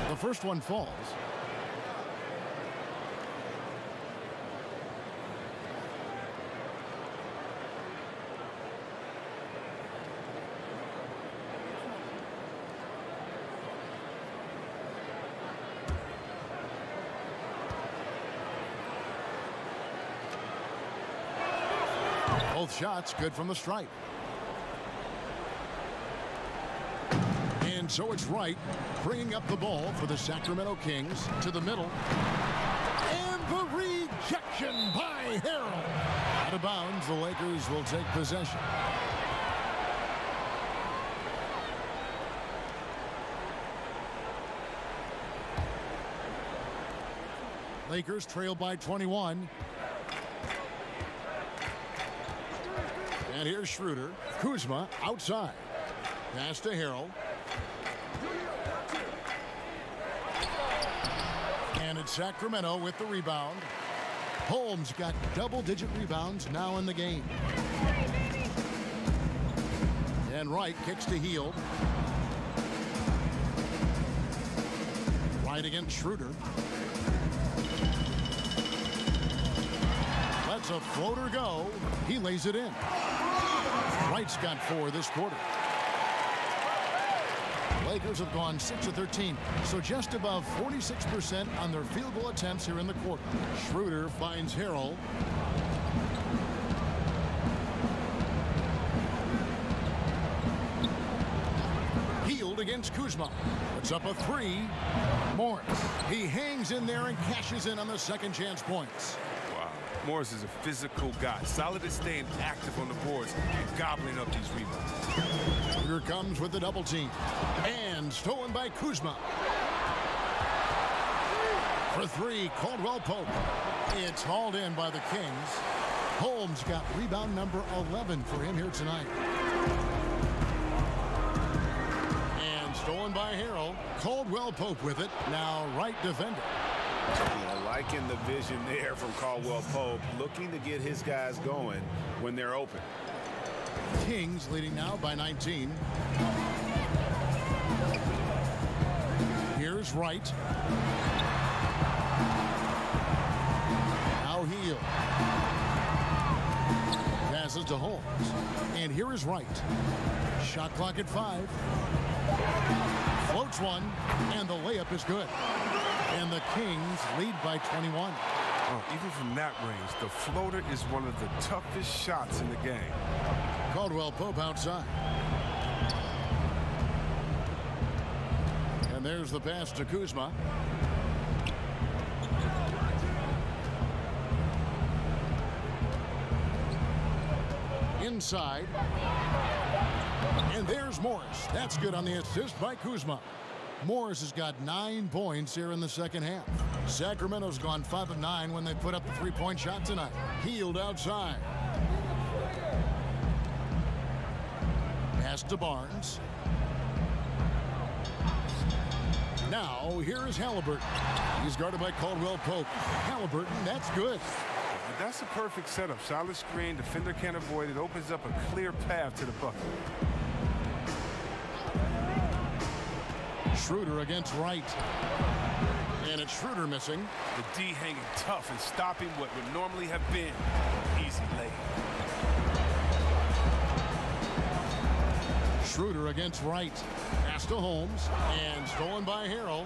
The first one falls. Both shots good from the stripe. And so it's Wright bringing up the ball for the Sacramento Kings to the middle. And the rejection by Harrell. Out of bounds, the Lakers will take possession. Lakers trail by 21. And here's Schroeder. Kuzma outside. Pass to Harrell. It's Sacramento with the rebound. Holmes got double-digit rebounds now in the game. And Wright kicks to Hield. Wright against Schroeder. Lets a floater go. He lays it in. Wright's got 4 this quarter. Lakers have gone 6 of 13, so just above 46% on their field goal attempts here in the quarter. Schroeder finds Harrell. Hield against Kuzma. Puts up a 3. Morris. He hangs in there and cashes in on the second chance points. Wow. Morris is a physical guy, solid at staying active on the boards and gobbling up these rebounds. Schroeder comes with the double team. And stolen by Kuzma. For 3, Caldwell Pope. It's hauled in by the Kings. Holmes got rebound number 11 for him here tonight. And stolen by Harrell. Caldwell Pope with it. Now right defender. Yeah, liking the vision there from Caldwell Pope, looking to get his guys going when they're open. Kings leading now by 19. Here's Wright. Now Hield. Passes to Holmes. And here is Wright. Shot clock at 5. Floats one, and the layup is good. And the Kings lead by 21. Oh, even from that range, the floater is one of the toughest shots in the game. Caldwell Pope outside. And there's the pass to Kuzma. Inside. And there's Morris. That's good on the assist by Kuzma. Morris has got 9 points here in the second half. Sacramento's gone 5 of 9 when they put up the 3-point shot tonight. Hield outside. Pass to Barnes. Now, here is Halliburton. He's guarded by Caldwell Pope. Halliburton, that's good. That's a perfect setup. Solid screen, defender can't avoid it. Opens up a clear path to the bucket. Schroeder against Wright. And it's Schroeder missing. The D hanging tough and stopping what would normally have been easy lay. Schroeder against Wright. Pass to Holmes. And stolen by Harrell.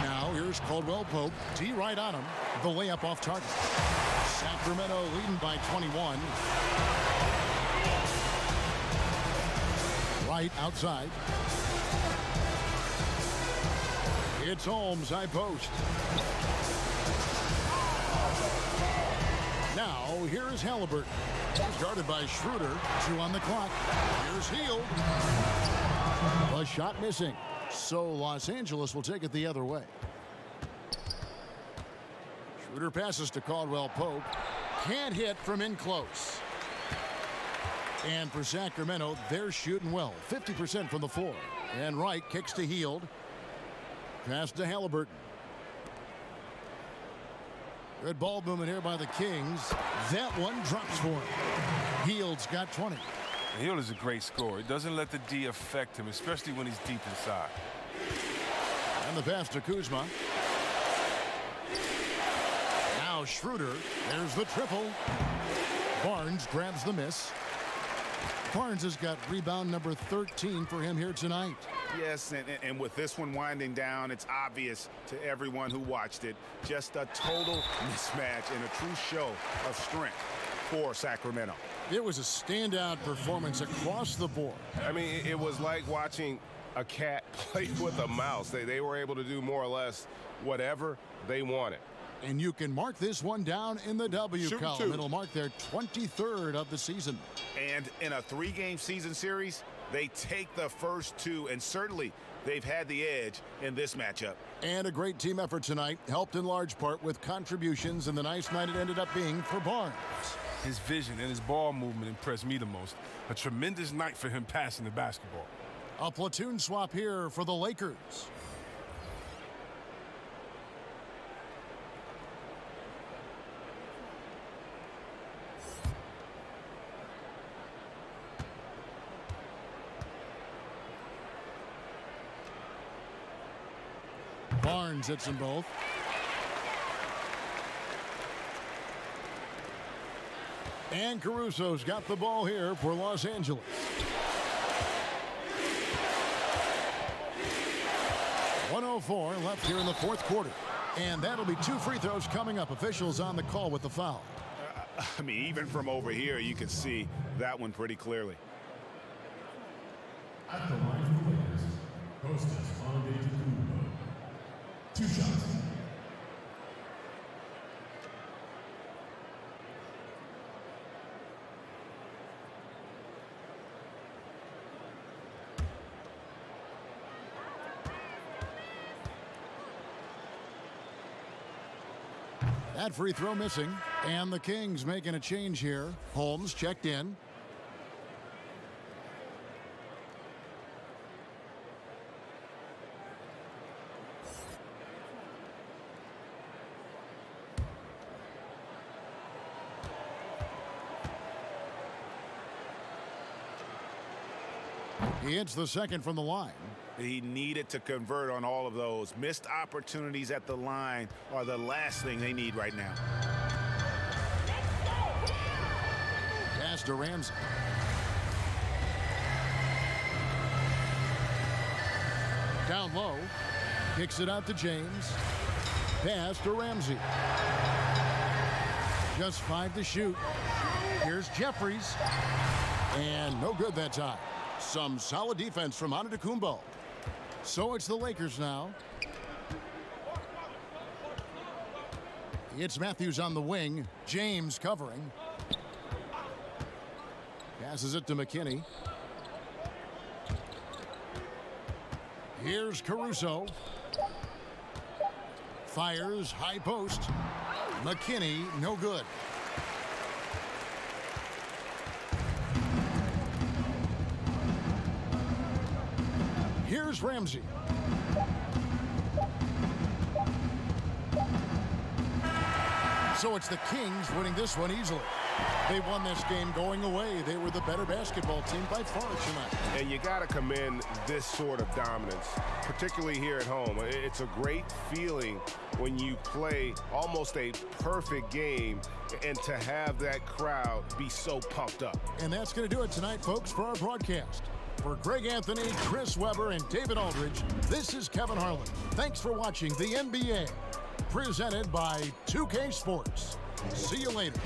Now here's Caldwell Pope. D right on him. The layup off target. Sacramento leading by 21. Wright outside. It's Holmes, high post. Now, here is Halliburton. He's guarded by Schroeder. 2 on the clock. Here's Hield. A shot missing. So Los Angeles will take it the other way. Schroeder passes to Caldwell Pope. Can't hit from in close. And for Sacramento, they're shooting well. 50% from the floor. And Wright kicks to Hield. Pass to Halliburton. Good ball movement here by the Kings. That one drops for him. Hield's got 20. Hield is a great scorer. It doesn't let the D affect him, especially when he's deep inside. And the pass to Kuzma. Now Schroeder. There's the triple. Barnes grabs the miss. Barnes has got rebound number 13 for him here tonight. Yes, and with this one winding down, it's obvious to everyone who watched it. Just a total mismatch and a true show of strength for Sacramento. It was a standout performance across the board. I mean, it was like watching a cat play with a mouse. They were able to do more or less whatever they wanted. And you can mark this one down in the W column. It'll mark their 23rd of the season. And in a 3-game season series, they take the first 2, and certainly they've had the edge in this matchup. And a great team effort tonight, helped in large part with contributions, and the nice night it ended up being for Barnes. His vision and his ball movement impressed me the most. A tremendous night for him passing the basketball. A platoon swap here for the Lakers. Barnes hits them both. And Caruso's got the ball here for Los Angeles. .104 left here in the fourth quarter. And that'll be 2 free throws coming up. Officials on the call with the foul. I mean, even from over here, you can see that one pretty clearly. At the line for the Lakers, hostess ANGOLA. 2 shots. That free throw missing, and the Kings making a change here. Holmes checked in. He hits the second from the line. He needed to convert on all of those. Missed opportunities at the line are the last thing they need right now. Pass to Ramsey. Down low. Kicks it out to James. Pass to Ramsey. Just 5 to shoot. Here's Jeffries. And no good that time. Some solid defense from Antetokounmpo. So it's the Lakers now. It's Matthews on the wing. James covering. Passes it to McKinney. Here's Caruso. Fires high post. McKinney, no good. Here's Ramsey. So it's the Kings winning this one easily. They won this game going away. They were the better basketball team by far tonight. And you got to commend this sort of dominance, particularly here at home. It's a great feeling when you play almost a perfect game and to have that crowd be so pumped up. And that's going to do it tonight, folks, for our broadcast. For Greg Anthony, Chris Webber, and David Aldridge, this is Kevin Harlan. Thanks for watching the NBA, presented by 2K Sports. See you later.